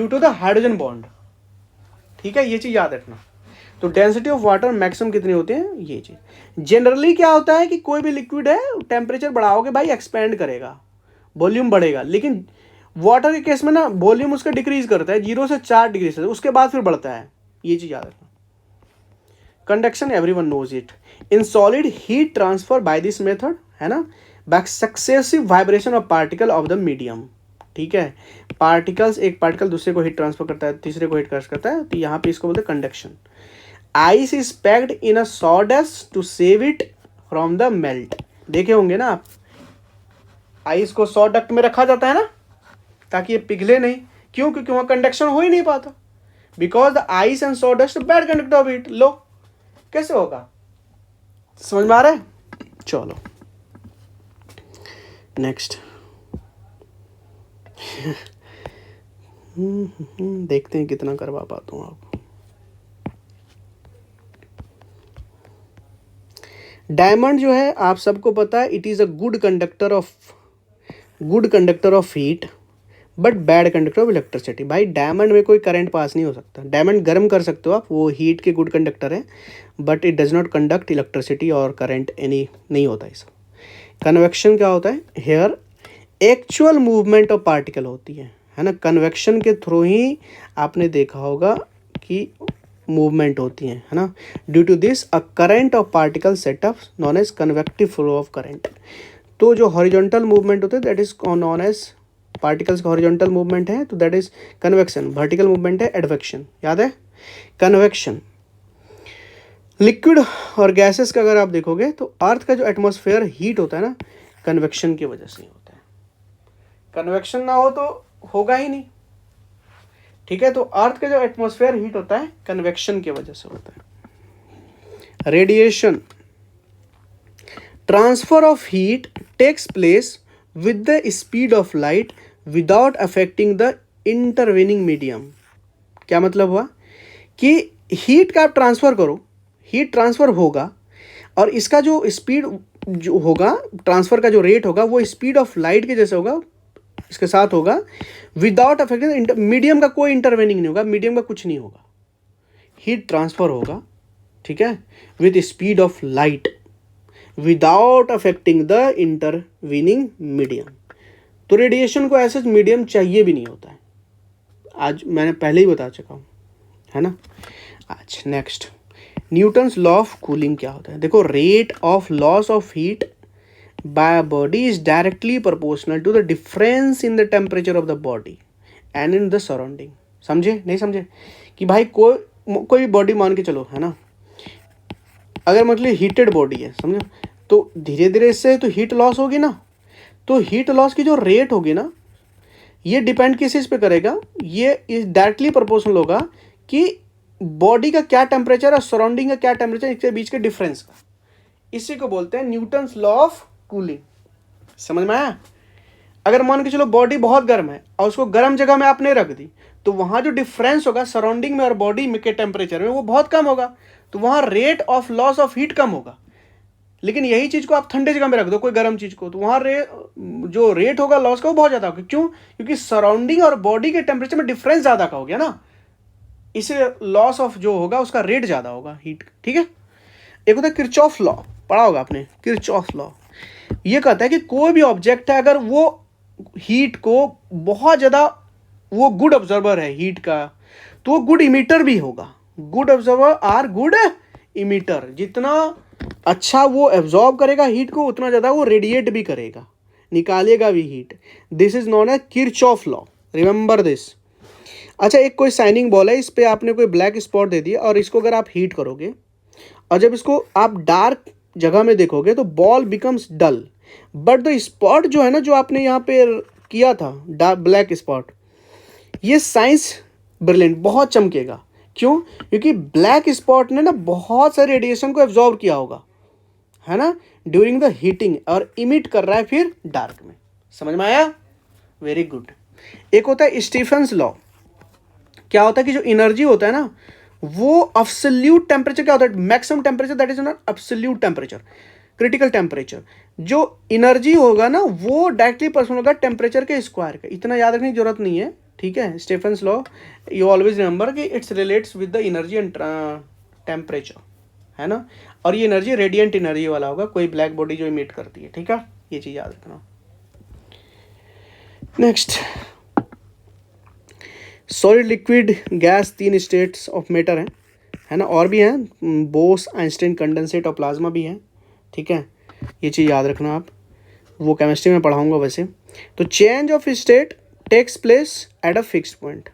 to the hydrogen bond, ठीक है, ये चीज याद रखना। तो डेंसिटी ऑफ वाटर मैक्सिमम कितनी होती है, ये चीज। जनरली क्या होता है कि कोई भी लिक्विड है टेम्परेचर बढ़ाओगे भाई एक्सपेंड करेगा, वॉल्यूम बढ़ेगा, लेकिन वाटर के केस में ना वॉल्यूम उसका डिक्रीज करता है 0 से 4 डिग्री से, उसके बाद फिर बढ़ता है, ये चीज याद रखना। Conduction everyone knows it, in solid heat transfer by this method, है ना, by successive vibration of particle of the medium, ठीक है। पार्टिकल्स, एक पार्टिकल दूसरे को हीट ट्रांसफर करता है, तीसरे को हीट करता है, तो यहाँ पे इसको बोलते हैं conduction. Ice is packed in a sawdust to save it from the melt, देखे होंगे ना आप, आइस को सॉडक्ट में रखा जाता है ना ताकि ये पिघले नहीं, क्यों, क्योंकि वहां कंडक्शन हो ही नहीं पाता, because the ice and sawdust bad conductor of heat. लो कैसे होगा, समझ में आ रहा है। चलो नेक्स्ट देखते हैं कितना करवा पाता हूँ आप। डायमंड जो है आप सबको पता है, it is a good conductor of heat but bad conductor of electricity. भाई डायमंड में कोई करंट पास नहीं हो सकता, डायमंड गर्म कर सकते हो आप, वो हीट के गुड कंडक्टर है, but it does not conduct electricity और करंट एनी, नहीं होता ये सब। कन्वेक्शन क्या होता है, here actual movement of particle होती है ना, कन्वेक्शन के थ्रू ही आपने देखा होगा कि मूवमेंट होती है ना। Due to this a current of particle setup known as convective flow of current. तो जो हॉरिजॉन्टल मूवमेंट होते हैं that is known as, particles का हॉरिजॉन्टल मूवमेंट है तो that is convection, vertical movement है एडवेक्शन, याद है। कन्वेक्शन, लिक्विड और गैसेस का अगर आप देखोगे तो अर्थ का जो एटमॉस्फेयर हीट होता है ना कन्वेक्शन की वजह से ही होता है, कन्वेक्शन ना हो तो होगा ही नहीं। ठीक है। तो अर्थ का जो एटमॉस्फेयर हीट होता है कन्वेक्शन की वजह से होता है। Radiation, transfer of heat takes place with the speed of light without affecting the intervening medium. क्या मतलब हुआ कि हीट का आप ट्रांसफर करो, हीट ट्रांसफर होगा और इसका जो स्पीड जो होगा, ट्रांसफर का जो रेट होगा वो स्पीड ऑफ लाइट के जैसे होगा, इसके साथ होगा, विदाउट अफेक्टिंग मीडियम का कोई इंटरवेनिंग नहीं होगा, मीडियम का कुछ नहीं होगा, हीट ट्रांसफर होगा, ठीक है, with speed of light without affecting the intervening medium. तो रेडिएशन को ऐसा मीडियम चाहिए भी नहीं होता है, आज मैंने पहले ही बता चुका हूँ, है ना। आज next, Newton's law of cooling क्या होता है। देखो, rate of loss of heat by a body is directly proportional to the difference in the temperature of the body and in the surrounding. समझे नहीं समझे कि भाई कोई बॉडी मान के चलो, है ना, अगर मतलब हीटेड बॉडी है, समझो, तो धीरे धीरे इससे तो हीट लॉस होगी ना, तो हीट लॉस की जो रेट होगी ना, ये डिपेंड किस चीज़ पे करेगा, ये इस डायरेक्टली प्रोपोर्शनल होगा कि बॉडी का क्या टेम्परेचर और सराउंडिंग का क्या टेम्परेचर, इसके बीच के डिफरेंस का। इसी को बोलते हैं न्यूटन्स लॉ ऑफ कूलिंग। समझ में आया। अगर मान के चलो बॉडी बहुत गर्म है और उसको गर्म जगह में आपने रख दी, तो वहाँ जो डिफरेंस होगा सराउंडिंग में और बॉडी में के टेम्परेचर में वो बहुत कम होगा, तो वहाँ rate of loss of heat कम होगा। लेकिन यही चीज़ को आप ठंडे जगह में रख दो, कोई गर्म चीज़ को, तो वहाँ जो रेट होगा लॉस का वो बहुत ज़्यादा होगा। क्यों? क्योंकि सराउंडिंग और बॉडी के टेम्परेचर में डिफरेंस ज़्यादा का हो गया ना, इससे लॉस ऑफ जो होगा उसका रेट ज़्यादा होगा हीट। ठीक है। एक होता है किरचॉफ लॉ, पढ़ा होगा आपने, किरचॉफ लॉ। ये कहता है कि कोई भी ऑब्जेक्ट है अगर वो हीट को बहुत ज़्यादा, वो गुड ऑब्जर्वर है हीट का, तो वो गुड इमिटर भी होगा। Good observer are good emitter. जितना अच्छा वो एब्जॉर्ब करेगा हीट को, उतना ज़्यादा वो रेडिएट भी करेगा, निकालेगा भी heat. This is known as Kirchhoff law, remember this. अच्छा, एक कोई शाइनिंग बॉल है, इस पर आपने कोई ब्लैक स्पॉट दे दिया और इसको अगर आप हीट करोगे और जब इसको आप डार्क जगह में देखोगे तो ball becomes dull, but the spot जो है ना, जो आपने यहाँ पे किया था डार्क ब्लैक स्पॉट, ये साइंस ब्रिलियंट, बहुत चमकेगा। क्यों? क्योंकि ब्लैक स्पॉट ने ना बहुत सारे रेडिएशन को एब्जॉर्ब किया होगा, है ना, ड्यूरिंग द हीटिंग, और इमिट कर रहा है फिर डार्क में। समझ में आया? Very good. एक होता है स्टीफेंस लॉ। क्या होता है कि जो एनर्जी होता है ना, वो अब्सोल्यूट टेम्परेचर, क्या होता है, maximum temperature, that is not absolute temperature, critical temperature. जो एनर्जी होगा ना वो डायरेक्टली पर्सन होगा टेम्परेचर के स्क्वायर का। इतना याद रखने की जरूरत नहीं है, ठीक है। Stefan's law you always remember कि it's relates with the energy and temperature, है ना। और ये एनर्जी रेडिएंट एनर्जी वाला होगा, कोई ब्लैक बॉडी जो इमिट करती है, ठीक है, ये चीज़ याद रखना। Next, solid, liquid, gas, 3 states of matter हैं, है ना, और भी हैं, बोस, आइंस्टाइन, कंडेंसेट और प्लाज्मा भी हैं, ठीक है। ये चीज़ याद रखना आप, वो केमिस्ट्री में पढ़ाऊंगा वैसे। तो change of state takes place at a fixed point,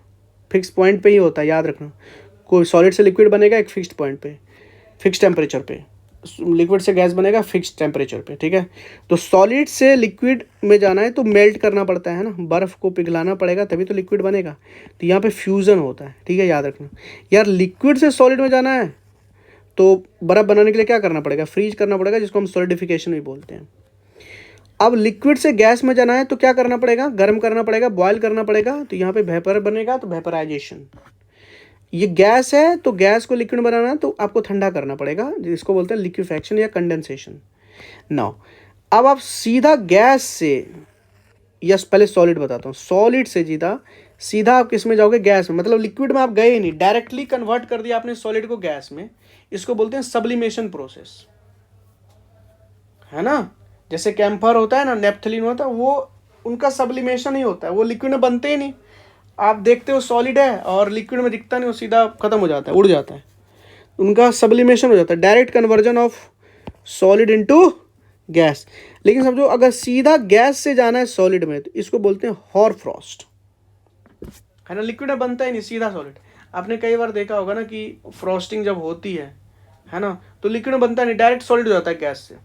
fix point पे ही होता है, याद रखना। कोई सॉलिड से लिक्विड बनेगा एक फिक्स्ड पॉइंट पे, फिक्स टेम्परेचर पे, लिक्विड से गैस बनेगा फिक्स टेम्परेचर पे, ठीक है। तो सॉलिड से लिक्विड में जाना है तो मेल्ट करना पड़ता है ना, बर्फ़ को पिघलाना पड़ेगा तभी तो लिक्विड बनेगा। तो यहाँ पे फ्यूज़न होता है, ठीक है, याद रखना। यार लिक्विड से सॉलिड में जाना है तो बर्फ़ बनाने के लिए क्या करना पड़ेगा, फ्रीज करना पड़ेगा, जिसको हम सॉलिडिफिकेशन भी बोलते हैं। अब लिक्विड से गैस में जाना है तो क्या करना पड़ेगा, गर्म करना पड़ेगा, बॉयल करना पड़ेगा, तो यहाँ पे वेपर बनेगा, तो वेपराइजेशन। ये गैस है तो गैस को लिक्विड बनाना है तो आपको ठंडा करना पड़ेगा, जिसको बोलते हैं लिक्विफैक्शन या कंडेंसेशन। नाउ अब आप सीधा गैस से, यस पहले सॉलिड बताता हूँ, सॉलिड से सीधा आप किस में जाओगे, गैस में। मतलब लिक्विड में आप गए ही नहीं, डायरेक्टली कन्वर्ट कर दिया आपने सॉलिड को गैस में। इसको बोलते हैं सब्लिमेशन प्रोसेस, है ना। जैसे कैम्फर होता है ना, नेप्थलीन होता है, वो उनका सब्लिमेशन ही होता है, वो लिक्विड में बनते ही नहीं। आप देखते हो सॉलिड है और लिक्विड में दिखता नहीं, वो सीधा खत्म हो जाता है, उड़ जाता है। उनका सब्लिमेशन हो जाता है, direct conversion of solid into gas. लेकिन समझो अगर सीधा गैस से जाना है सॉलिड में तो इसको बोलते हैं होरफ्रॉस्ट, है ना। लिक्विड में बनता ही नहीं, सीधा सॉलिड। आपने कई बार देखा होगा ना कि फ्रॉस्टिंग जब होती है ना, तो लिक्विड में बनता नहीं, डायरेक्ट सॉलिड हो जाता है गैस से,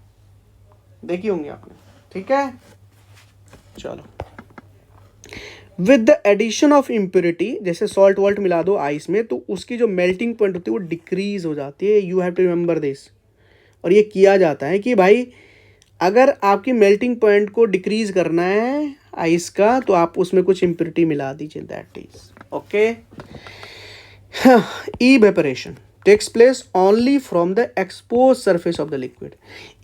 देखी होंगी आपने, ठीक है। चलो, with the addition of impurity, जैसे सॉल्ट वॉल्ट मिला दो आइस में तो उसकी जो मेल्टिंग पॉइंट होती है वो डिक्रीज हो जाती है। You have to remember this. और ये किया जाता है कि भाई अगर आपकी मेल्टिंग पॉइंट को डिक्रीज करना है आइस का तो आप उसमें कुछ इम्प्योरिटी मिला दीजिए, that is okay. Evaporation takes place only from the expose surface of the liquid.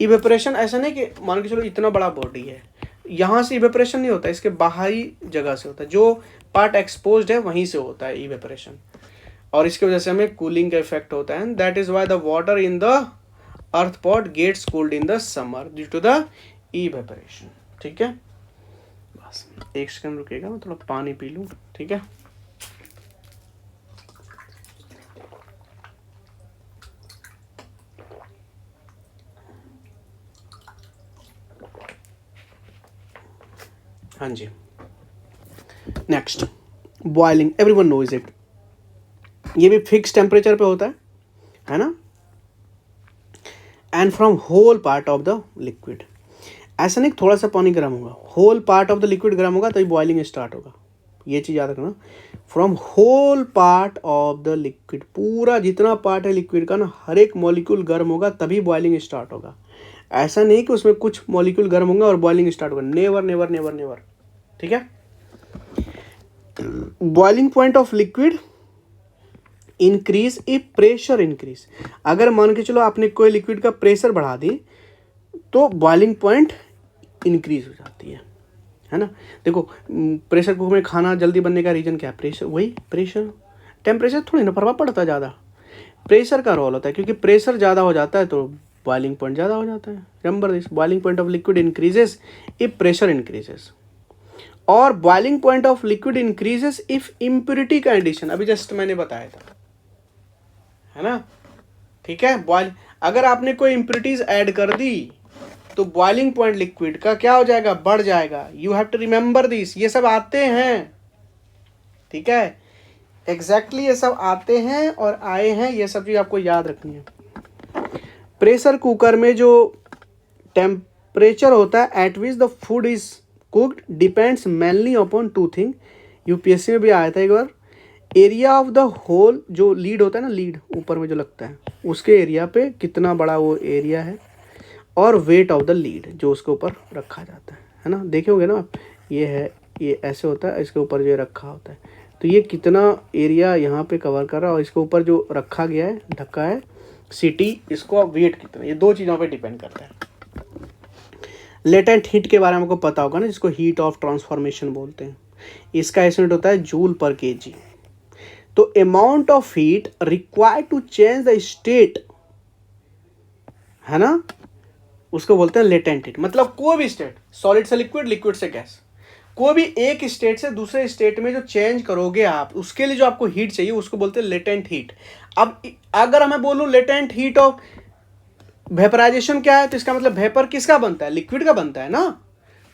Evaporation ऐसा नहीं कि मान के चलो इतना बड़ा बॉडी है, यहाँ से इवेपोरेशन नहीं होता, इसके बाहरी जगह से होता है, जो पार्ट एक्सपोज्ड है वहीं से होता है इवेपोरेशन, और इसकी वजह से हमें कूलिंग का इफेक्ट होता है। That is why the water in the earth pot gets cooled in the summer due to the evaporation. ठीक है, बस एक सेकंड रुकेगा, मैं थोड़ा पानी पी लूँ। ठीक है, हाँ जी। Next boiling, everyone knows it. ये भी फिक्स टेम्परेचर पे होता है ना। And from whole part of the liquid, ऐसा नहीं थोड़ा सा पानी गर्म होगा, whole part of the liquid गर्म होगा तभी बॉइलिंग स्टार्ट होगा। ये चीज़ याद रखना, from whole part of the liquid, पूरा जितना पार्ट है लिक्विड का ना, हर एक मॉलिक्यूल गर्म होगा तभी बॉइलिंग स्टार्ट होगा। ऐसा नहीं कि उसमें कुछ मॉलिक्यूल गर्म होंगे और बॉइलिंग स्टार्ट होगा, नेवर नेवर नेवर नेवर। ठीक है, boiling point of liquid increase if pressure increase. अगर मान के चलो आपने कोई लिक्विड का प्रेशर बढ़ा दी तो बॉइलिंग पॉइंट इंक्रीज हो जाती है ना। देखो प्रेशर कुकर में खाना जल्दी बनने का रीजन क्या है? प्रेशर, वही प्रेशर। टेम्परेचर थोड़ी ना प्रभाव पड़ता ज़्यादा, प्रेशर का रोल होता है, क्योंकि प्रेशर ज़्यादा हो जाता है तो बॉइलिंग पॉइंट ज़्यादा हो जाता है। Remember this, boiling point of liquid increases if pressure increases, और boiling point of liquid increases if impurity का एडिशन, अभी जस्ट मैंने बताया था, है ना। ठीक है, बॉइल अगर आपने कोई इम्प्योरिटीज ऐड कर दी तो बॉइलिंग पॉइंट लिक्विड का क्या हो जाएगा? बढ़ जाएगा। You have to remember this, ये सब आते हैं। ठीक है, एग्जैक्टली ये सब आते हैं और आए हैं, ये सब चीज आपको याद रखनी है। प्रेशर कुकर में जो टेम्परेचर होता है eight which the food is cooked depends mainly upon two thing. UPSC में भी आया था एक बार, एरिया ऑफ द होल, जो लीड होता है ना, लीड ऊपर में जो लगता है, उसके एरिया पे कितना बड़ा वो एरिया है, और वेट ऑफ द लीड जो उसके ऊपर रखा जाता है ना। देखे होंगे ना आप, ये है, ये ऐसे होता है, इसके ऊपर जो रखा होता है, तो ये कितना एरिया यहाँ पे कवर कर रहा है, और इसके ऊपर जो रखा गया है, ढका है सीटी, इसको वेट कितना, ये दो चीज़ों पे डिपेंड करता है। लेटेंट हीट के बारे में आपको पता होगा ना, जिसको हीट ऑफ ट्रांसफॉर्मेशन बोलते हैं। इसका यूनिट होता है जूल पर केजी। तो amount of heat required to change the state, है ना, उसको बोलते हैं लेटेंट हीट। मतलब कोई भी स्टेट, सॉलिड से लिक्विड, लिक्विड से गैस, कोई भी एक स्टेट से दूसरे स्टेट में जो चेंज करोगे आप, उसके लिए जो आपको हीट चाहिए उसको बोलते हैं लेटेंट हीट। अब अगर मैं बोलूं लेटेंट हीट ऑफ वेपराइजेशन क्या है, तो इसका मतलब वेपर किसका बनता है? लिक्विड का बनता है ना।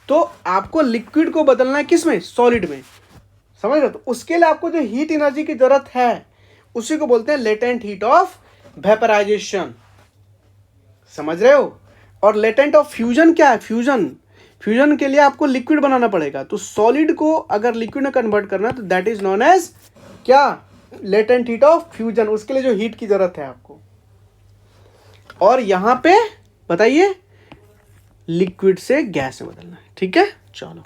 तो आपको लिक्विड को बदलना है किस में? सॉलिड में, समझ रहे हो। तो उसके लिए आपको जो हीट एनर्जी की जरूरत है उसी को बोलते हैं लेटेंट हीट ऑफ वेपराइजेशन, समझ रहे हो। और लेटेंट ऑफ फ्यूजन क्या है? फ्यूजन, फ्यूजन के लिए आपको लिक्विड बनाना पड़ेगा, तो सॉलिड को अगर लिक्विड में कन्वर्ट करना तो दैट इज नोन एज क्या? Latent heat of fusion. उसके लिए जो हीट की जरूरत है आपको, और यहां पे बताइए लिक्विड से गैस में बदलना है। ठीक है, चलो।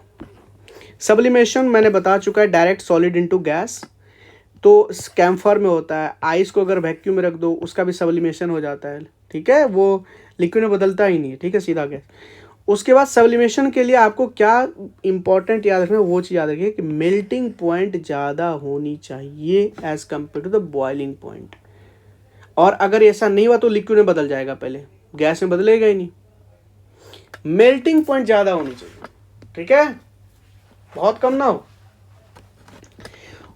सब्लिमेशन मैंने बता चुका है, डायरेक्ट सॉलिड इनटू गैस। तो कैम्फर में होता है, आइस को अगर वैक्यूम में रख दो उसका भी सब्लिमेशन हो जाता है। ठीक है, वो लिक्विड में बदलता ही नहीं है। ठीक है, सीधा गैस। उसके बाद सब्लिमेशन के लिए आपको क्या इंपॉर्टेंट याद रखना है, वो चीज़ याद रखिए कि मेल्टिंग पॉइंट ज़्यादा होनी चाहिए as compare to the boiling point. और अगर ऐसा नहीं हुआ तो लिक्विड में बदल जाएगा, पहले गैस में बदलेगा ही नहीं। मेल्टिंग पॉइंट ज़्यादा होनी चाहिए, ठीक है, बहुत कम ना हो।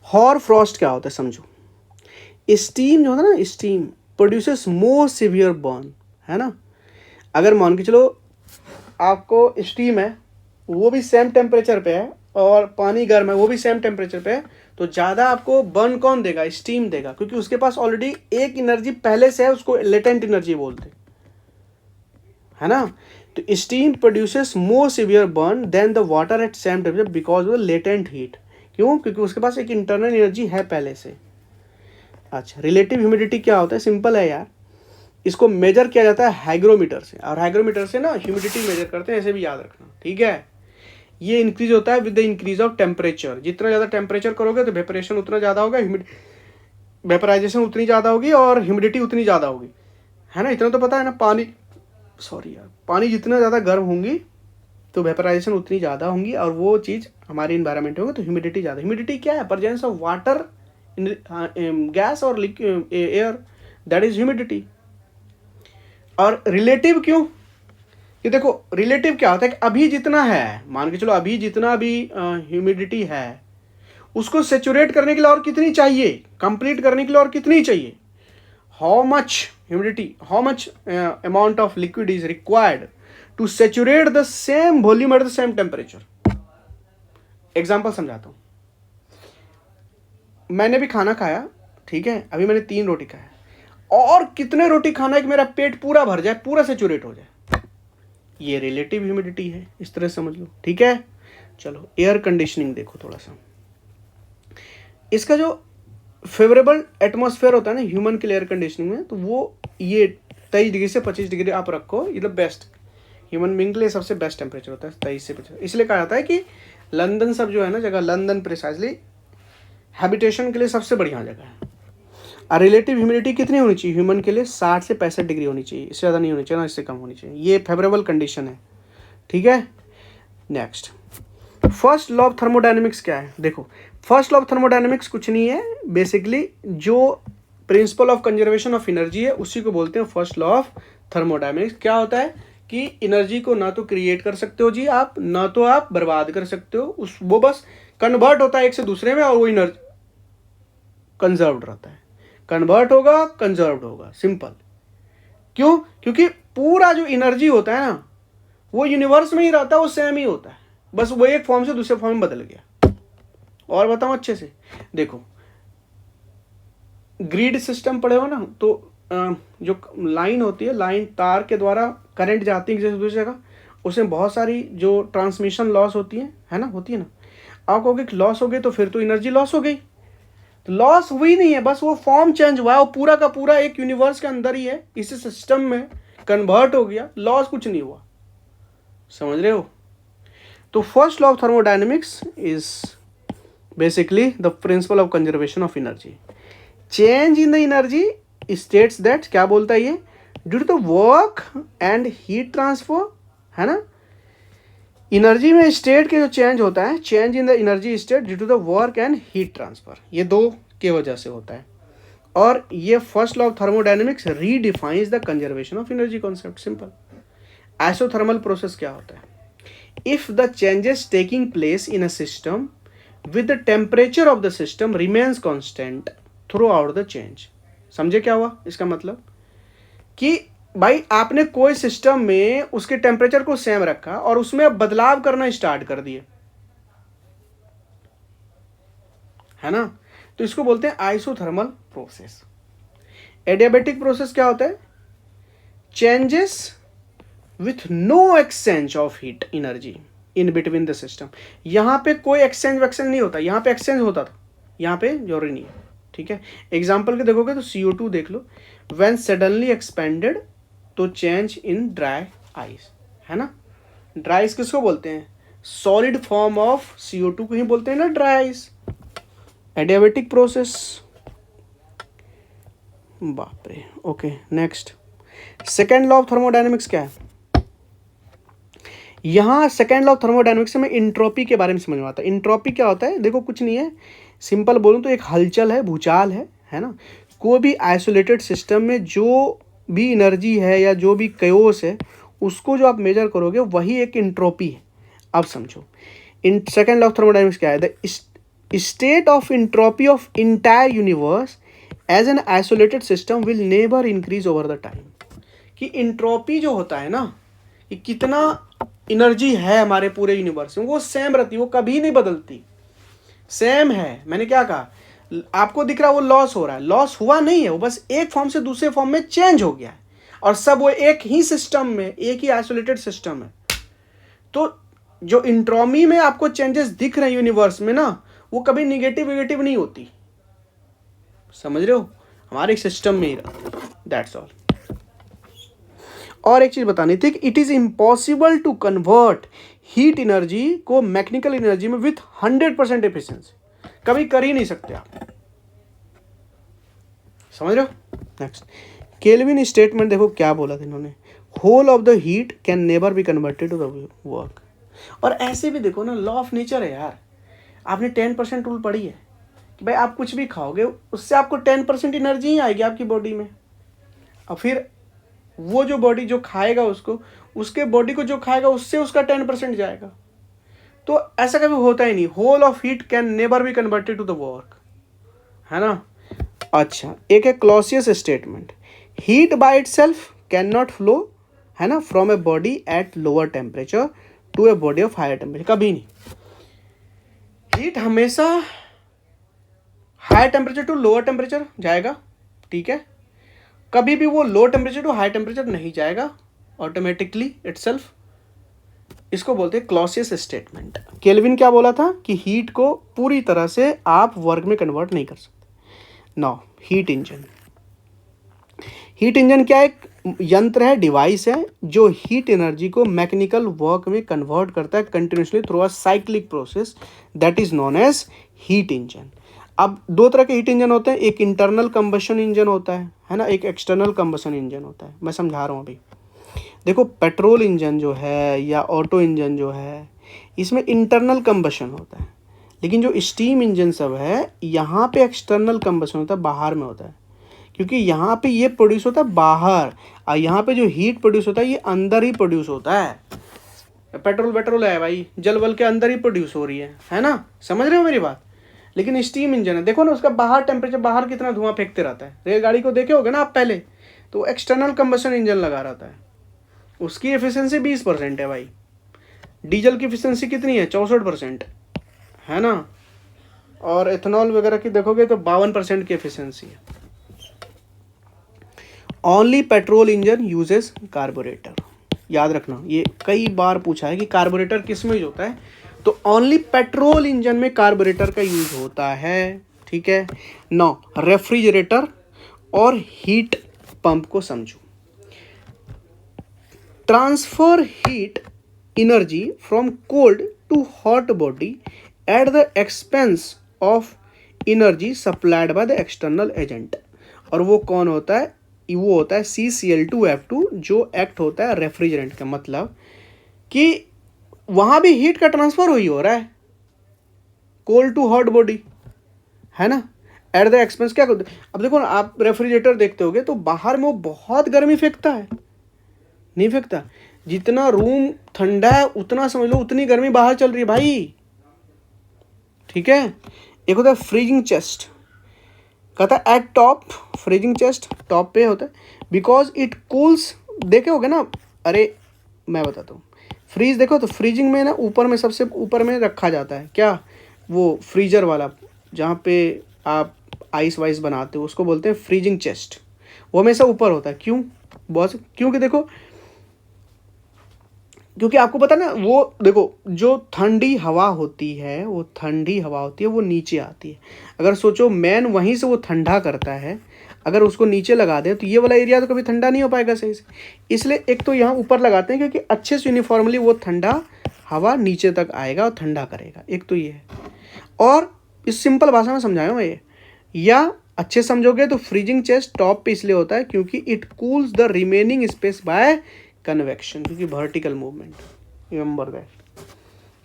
हॉर फ्रॉस्ट क्या होता है समझो। स्टीम जो होता है ना, steam produces more severe burn, है ना। अगर मान के चलो आपको स्टीम है, वो भी सेम टेम्परेचर पे है, और पानी गर्म है, वो भी सेम टेम्परेचर पे है, तो ज़्यादा आपको बर्न कौन देगा? स्टीम देगा, क्योंकि उसके पास ऑलरेडी एक एनर्जी पहले से है, उसको लेटेंट एनर्जी बोलते, है ना। तो steam produces more severe burn than the water at same temperature because of the latent heat. क्यों? क्योंकि उसके पास एक इंटरनल एनर्जी है पहले से। अच्छा, रिलेटिव ह्यूमिडिटी क्या होता है? सिंपल है यार, इसको मेजर किया जाता है हाइग्रोमीटर से, और हाइग्रोमीटर से ना ह्यूमिडिटी मेजर करते हैं, ऐसे भी याद रखना, ठीक है। ये इंक्रीज होता है with the increase of temperature. जितना ज़्यादा टेम्परेचर करोगे तो वेपरेशन उतना ज़्यादा होगा, वेपराइजेशन उतनी ज़्यादा होगी और ह्यूमिडिटी उतनी ज़्यादा होगी, है ना। इतना तो पता है ना। पानी जितना ज़्यादा गर्म होंगी तो वेपराइजेशन उतनी ज़्यादा होंगी, और वो चीज़ हमारे इन्वायरमेंट में होगी तो ह्यूमिडिटी ज़्यादा। ह्यूमिडिटी क्या है? Presence of water in gas और एयर, दैट इज ह्यूमिडिटी। और रिलेटिव क्यों? ये देखो, रिलेटिव क्या होता है कि अभी जितना है, मान के चलो अभी जितना भी ह्यूमिडिटी है, उसको सेचुरेट करने के लिए और कितनी चाहिए, कंप्लीट करने के लिए और कितनी चाहिए। How much humidity, how much amount of liquid is required to saturate the same volume at the same temperature. Example समझाता हूँ। मैंने भी खाना खाया, ठीक है, अभी मैंने 3 रोटी खाया, और कितने रोटी खाना है कि मेरा पेट पूरा भर जाए, पूरा सेचुरेट हो जाए, ये रिलेटिव ह्यूमिडिटी है। इस तरह समझ लो, ठीक है। चलो एयर कंडीशनिंग देखो थोड़ा सा। इसका जो फेवरेबल एटमॉस्फेयर होता है ना ह्यूमन के लिए एयर कंडीशनिंग में, तो वो ये 23 डिग्री से 25 डिग्री आप रखो, ये द बेस्ट ह्यूमन बीइंग के लिए सबसे बेस्ट टेम्परेचर होता है 23 से 25। इसलिए कहा जाता है कि लंदन सब जो है ना जगह, लंदन प्रिसाइजली हैबिटेशन के लिए सबसे बढ़िया जगह है। और रिलेटिव ह्यूमिडिटी कितनी होनी चाहिए ह्यूमन के लिए? 60 से 65 डिग्री होनी चाहिए, इससे ज़्यादा नहीं होनी चाहिए ना, इससे कम होनी चाहिए। ये फेवरेबल कंडीशन है, ठीक है। Next, first law of thermodynamics क्या है? देखो, फर्स्ट लॉ ऑफ थर्मोडायनेमिक्स कुछ नहीं है, बेसिकली जो principal of conservation of energy है उसी को बोलते हैं फर्स्ट लॉ ऑफ थर्मोडायनेमिक्स। क्या होता है कि एनर्जी को ना तो क्रिएट कर सकते हो जी आप, ना तो आप बर्बाद कर सकते हो, वो बस कन्वर्ट होता है एक से दूसरे में, और वो एनर्जी कंजर्व्ड रहता है। कन्वर्ट होगा, कंजर्व्ड होगा, सिंपल। क्यों? क्योंकि पूरा जो एनर्जी होता है ना वो यूनिवर्स में ही रहता है, वो सेम ही होता है, बस वो एक फॉर्म से दूसरे फॉर्म में बदल गया। और बताऊं अच्छे से, देखो ग्रिड सिस्टम पढ़े हो ना, तो जो लाइन होती है, लाइन तार के द्वारा करंट जाती है जैसे दूसरी जगह, उसमें बहुत सारी जो ट्रांसमिशन लॉस होती है ना, होती है ना। आप कहोगे कि लॉस हो गई तो फिर तो एनर्जी लॉस हो गई, तो लॉस हुई नहीं है, बस वो फॉर्म चेंज हुआ है, वो पूरा का पूरा एक यूनिवर्स के अंदर ही है, इसी सिस्टम में कन्वर्ट हो गया, लॉस कुछ नहीं हुआ। समझ रहे हो? तो first law of thermodynamics is basically the principle of conservation of energy. Change in the energy states that, क्या बोलता है ये? Due to the work and heat transfer, है ना। एनर्जी में स्टेट के जो चेंज होता है, change in the energy state due to the work and heat transfer, ये दो के वजह से होता है। और ये first law of thermodynamics redefines the conservation of energy concept. Simple. Isothermal process क्या होता है? If the changes taking place in a system with the temperature of the system remains constant throughout the change. समझे क्या हुआ इसका मतलब? कि भाई आपने कोई सिस्टम में उसके टेम्परेचर को सेम रखा और उसमें बदलाव करना स्टार्ट कर दिए, है ना, तो इसको बोलते हैं आइसोथर्मल प्रोसेस। एडियाबेटिक प्रोसेस क्या होता है? Changes with no exchange of heat energy in between the system. यहां पे कोई एक्सचेंज वैक्सेंज नहीं होता, यहां पे एक्सचेंज होता था, यहां पे जरूरी नहीं है, ठीक है। एग्जाम्पल के देखोगे तो CO2 देख लो, व्हेन सडनली एक्सपेंडेड तो चेंज इन ड्राई आइस, है ना। ड्राई आइस किसको बोलते हैं? सॉलिड फॉर्म ऑफ CO2 को ही बोलते हैं ना ड्राई आइस। एडियाबेटिक प्रोसेस, बाप रे। Okay, next, second law of thermodynamics क्या है? यहां सेकेंड लॉ ऑफ थर्मोडायनेमिक्स में इंट्रोपी के बारे में समझ में आता है। इंट्रोपी क्या होता है? देखो कुछ नहीं है, सिंपल बोलूं तो एक हलचल है, भूचाल है ना। कोई भी आइसोलेटेड सिस्टम में जो भी एनर्जी है या जो भी कयोस है, उसको जो आप मेजर करोगे वही एक इंट्रोपी है। अब समझो, in second law of thermodynamics क्या है? The state of entropy of entire universe as an isolated system will never increase over the time. कि इंट्रोपी जो होता है ना, कि कितना एनर्जी है हमारे पूरे यूनिवर्स में, वो सेम रहती है, वो कभी नहीं बदलती, सेम है। मैंने क्या कहा? आपको दिख रहा है वो लॉस हो रहा है, लॉस हुआ नहीं है, वो बस एक फॉर्म से दूसरे फॉर्म में चेंज हो गया है, और सब वो एक ही सिस्टम में, एक ही आइसोलेटेड सिस्टम है। तो जो इंट्रोमी में आपको चेंजेस दिख रहे हैं यूनिवर्स में ना, वो कभी निगेटिव नहीं होती, समझ रहे हो, हमारे सिस्टम में ही रहती है, दैट्स ऑल। और एक चीज बतानी थी कि it is impossible to convert heat energy को मैकेनिकल एनर्जी में विथ 100% एफिशिएंसी, कभी कर ही नहीं सकते आप, समझ रहे हो। नेक्स्ट, केल्विन स्टेटमेंट देखो क्या बोला था इन्होंने, whole of the heat can never be converted to the work. और ऐसे भी देखो ना, लॉ ऑफ नेचर है यार, आपने 10% रूल पढ़ी है कि भाई आप कुछ भी खाओगे उससे आपको 10% एनर्जी ही आएगी आपकी बॉडी में, और फिर वो जो बॉडी जो खाएगा उसको, उसके बॉडी को जो खाएगा उससे उसका 10% जाएगा। तो ऐसा कभी होता ही नहीं, whole of heat can never be converted to the work, है ना। अच्छा, एक है Clausius statement, heat by itself can not flow, है ना, from a body at lower temperature to a body of higher temperature, कभी नहीं। हीट हमेशा higher temperature to lower temperature जाएगा, ठीक है, कभी भी वो low temperature to high temperature नहीं जाएगा ऑटोमेटिकली इटसेल्फ। इसको बोलते हैं क्लॉसियस स्टेटमेंट। केल्विन क्या बोला था कि हीट को पूरी तरह से आप वर्क में कन्वर्ट नहीं कर सकते। Now heat engine, heat engine क्या एक यंत्र है, डिवाइस है जो हीट एनर्जी को मैकेनिकल वर्क में कन्वर्ट करता है continuously through a cyclic process that is known as heat engine. अब दो तरह के हीट इंजन होते हैं, एक इंटरनल कंबशन इंजन होता है ना, एक एक्सटर्नल कंबशन इंजन होता है। मैं समझा रहा हूँ अभी, देखो पेट्रोल इंजन जो है या ऑटो इंजन जो है, इसमें इंटरनल कंबशन होता है, लेकिन जो स्टीम इंजन सब है यहाँ पे एक्सटर्नल कंबशन होता है, बाहर में होता है, क्योंकि यहाँ पे ये प्रोड्यूस होता है बाहर, और यहाँ पे जो हीट प्रोड्यूस होता है ये अंदर ही प्रोड्यूस होता है। पेट्रोल है भाई, जल वल के अंदर ही प्रोड्यूस हो रही है ना, समझ रहे हो मेरी बात। लेकिन स्टीम इंजन है, देखो ना उसका बाहर टेम्परेचर, बाहर कितना धुआं फेंकते रहता है, रेलगाड़ी को देखे होगे ना आप पहले, तो एक्सटर्नल कंबशन इंजन लगा रहता है, उसकी एफिशिएंसी 20% है भाई। डीजल की एफिशिएंसी कितनी है, 64%, है ना। और एथेनॉल वगैरह की देखोगे तो 52% की एफिशिएंसी है। Only petrol engine uses carburettor, याद रखना, ये कई बार पूछा है कि कार्बोरेटर किस में यूज होता है, तो ओनली पेट्रोल इंजन में कार्बोरेटर का यूज होता है, ठीक है। नौ, रेफ्रिजरेटर और हीट पंप को समझो। Transfer heat energy from cold to hot body at the expense of energy supplied by the external agent. और वो कौन होता है, वो होता है CCl2F2, जो एक्ट होता है रेफ्रिजरेंट का, मतलब कि वहां भी हीट का ट्रांसफर ही हो रहा है, कोल्ड टू हॉट बॉडी, है ना, एट द एक्सपेंस। क्या करते, अब देखो ना, आप रेफ्रिजरेटर देखते होगे तो बाहर में वो बहुत गर्मी फेंकता है, नहीं फेंकता, जितना रूम ठंडा है उतना समझ लो उतनी गर्मी बाहर चल रही है भाई, ठीक है। एक होता है फ्रीजिंग चेस्ट, कहता है eight top, freezing chest top पे होता है, बिकॉज इट कूल्स, देखे होगे ना, अरे मैं बताता हूँ, फ्रीज देखो तो फ्रीजिंग में ना ऊपर में, सबसे ऊपर में रखा जाता है क्या, वो फ्रीजर वाला, जहाँ पे आप आइस वाइस बनाते हो उसको बोलते हैं फ्रीजिंग चेस्ट, वो हमेशा ऊपर होता है। क्यों, बहुत, क्योंकि देखो, क्योंकि आपको पता ना, वो देखो जो ठंडी हवा होती है, वो ठंडी हवा होती है, वो नीचे आती है। अगर सोचो मैन वहीं से वो ठंडा करता है, अगर उसको नीचे लगा दे तो ये वाला एरिया तो कभी ठंडा नहीं हो पाएगा सही से, इसलिए एक तो यहाँ ऊपर लगाते हैं क्योंकि अच्छे से यूनिफॉर्मली वो ठंडा हवा नीचे तक आएगा और ठंडा करेगा, एक तो ये है। और इस सिंपल भाषा में समझाया मैं ये, या अच्छे समझोगे तो फ्रीजिंग चेस्ट टॉप पे इसलिए होता है क्योंकि it cools the remaining space by convection, क्योंकि वर्टिकल मूवमेंट, रिमेंबर दैट,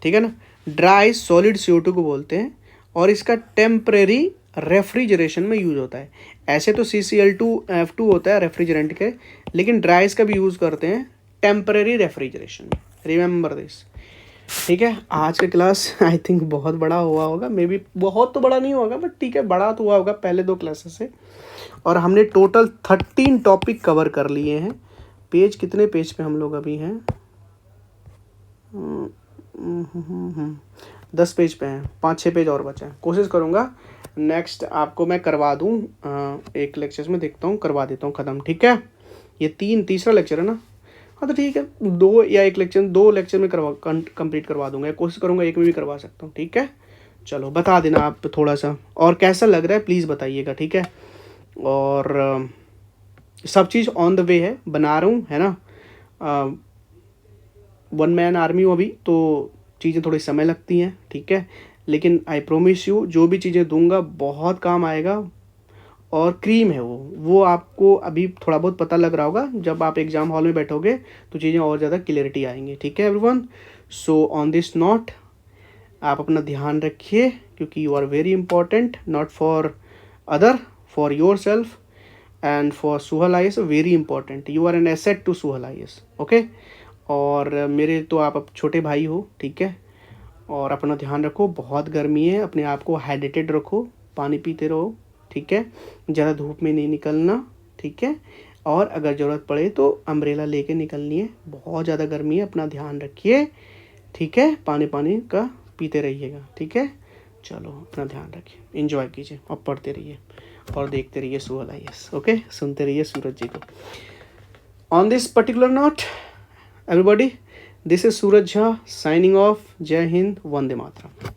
ठीक है ना। ड्राई सॉलिड CO2 को बोलते हैं, और इसका टेम्परेरी रेफ्रिजरेशन में यूज होता है। ऐसे तो CCl2F2 होता है रेफ्रिजरेंट के, लेकिन ड्राइस का भी यूज़ करते हैं टेम्परेरी रेफ्रिजरेशन में, रिमेंबर दिस, ठीक है। आज का क्लास आई थिंक बहुत बड़ा हुआ होगा, मे बी बहुत तो बड़ा नहीं होगा, बट ठीक है, बड़ा तो हुआ होगा पहले 2 क्लासेस से, और हमने टोटल 13 टॉपिक कवर कर लिए हैं। पेज कितने पेज पे हम लोग अभी हैं, 10 पेज पे हैं, 5-6 पेज और बचे हैं। कोशिश करूँगा नेक्स्ट आपको मैं करवा दूँ, एक लेक्चर्स में देखता हूँ, करवा देता हूँ ख़त्म, ठीक है। ये तीसरा लेक्चर है ना, हाँ तो ठीक है, 2 या 1 लेक्चर, 2 लेक्चर में कंप्लीट करवा दूंगा, कोशिश करूँगा 1 में भी करवा सकता हूँ, ठीक है। चलो बता देना आप थोड़ा सा, और कैसा लग रहा है प्लीज़ बताइएगा, ठीक है। और सब चीज़ ऑन द वे है, बना रहा हूँ, है ना। वन मैन आर्मी हूँ अभी, तो चीज़ें थोड़ी समय लगती हैं, ठीक है। लेकिन आई प्रोमिस यू, जो भी चीज़ें दूंगा बहुत काम आएगा। और क्रीम है वो आपको अभी थोड़ा बहुत पता लग रहा होगा, जब आप एग्ज़ाम हॉल में बैठोगे तो चीज़ें और ज़्यादा क्लियरिटी आएंगी, ठीक है everyone. So on this note, आप अपना ध्यान रखिए, क्योंकि you are very important, not for other, for yourself and for Suhal I S, very important. You are an asset to Suhal I S, okay. और मेरे तो आप अब छोटे भाई हो, ठीक है। और अपना ध्यान रखो, बहुत गर्मी है, अपने आप को हाइड्रेटेड रखो, पानी पीते रहो, ठीक है। ज़्यादा धूप में नहीं निकलना, ठीक है। और अगर ज़रूरत पड़े तो अम्ब्रेला लेके निकलनी है, बहुत ज़्यादा गर्मी है, अपना ध्यान रखिए, ठीक है। पानी पानी का पीते रहिएगा, ठीक है। चलो अपना ध्यान रखिए, एंजॉय कीजिए और पढ़ते रहिए और देखते रहिए सुहल आईएएस, ओके। सुनते रहिए सूरज जी को। On this particular note everybody, this is Suraj Jha signing off. Jai Hind, Vande Mataram.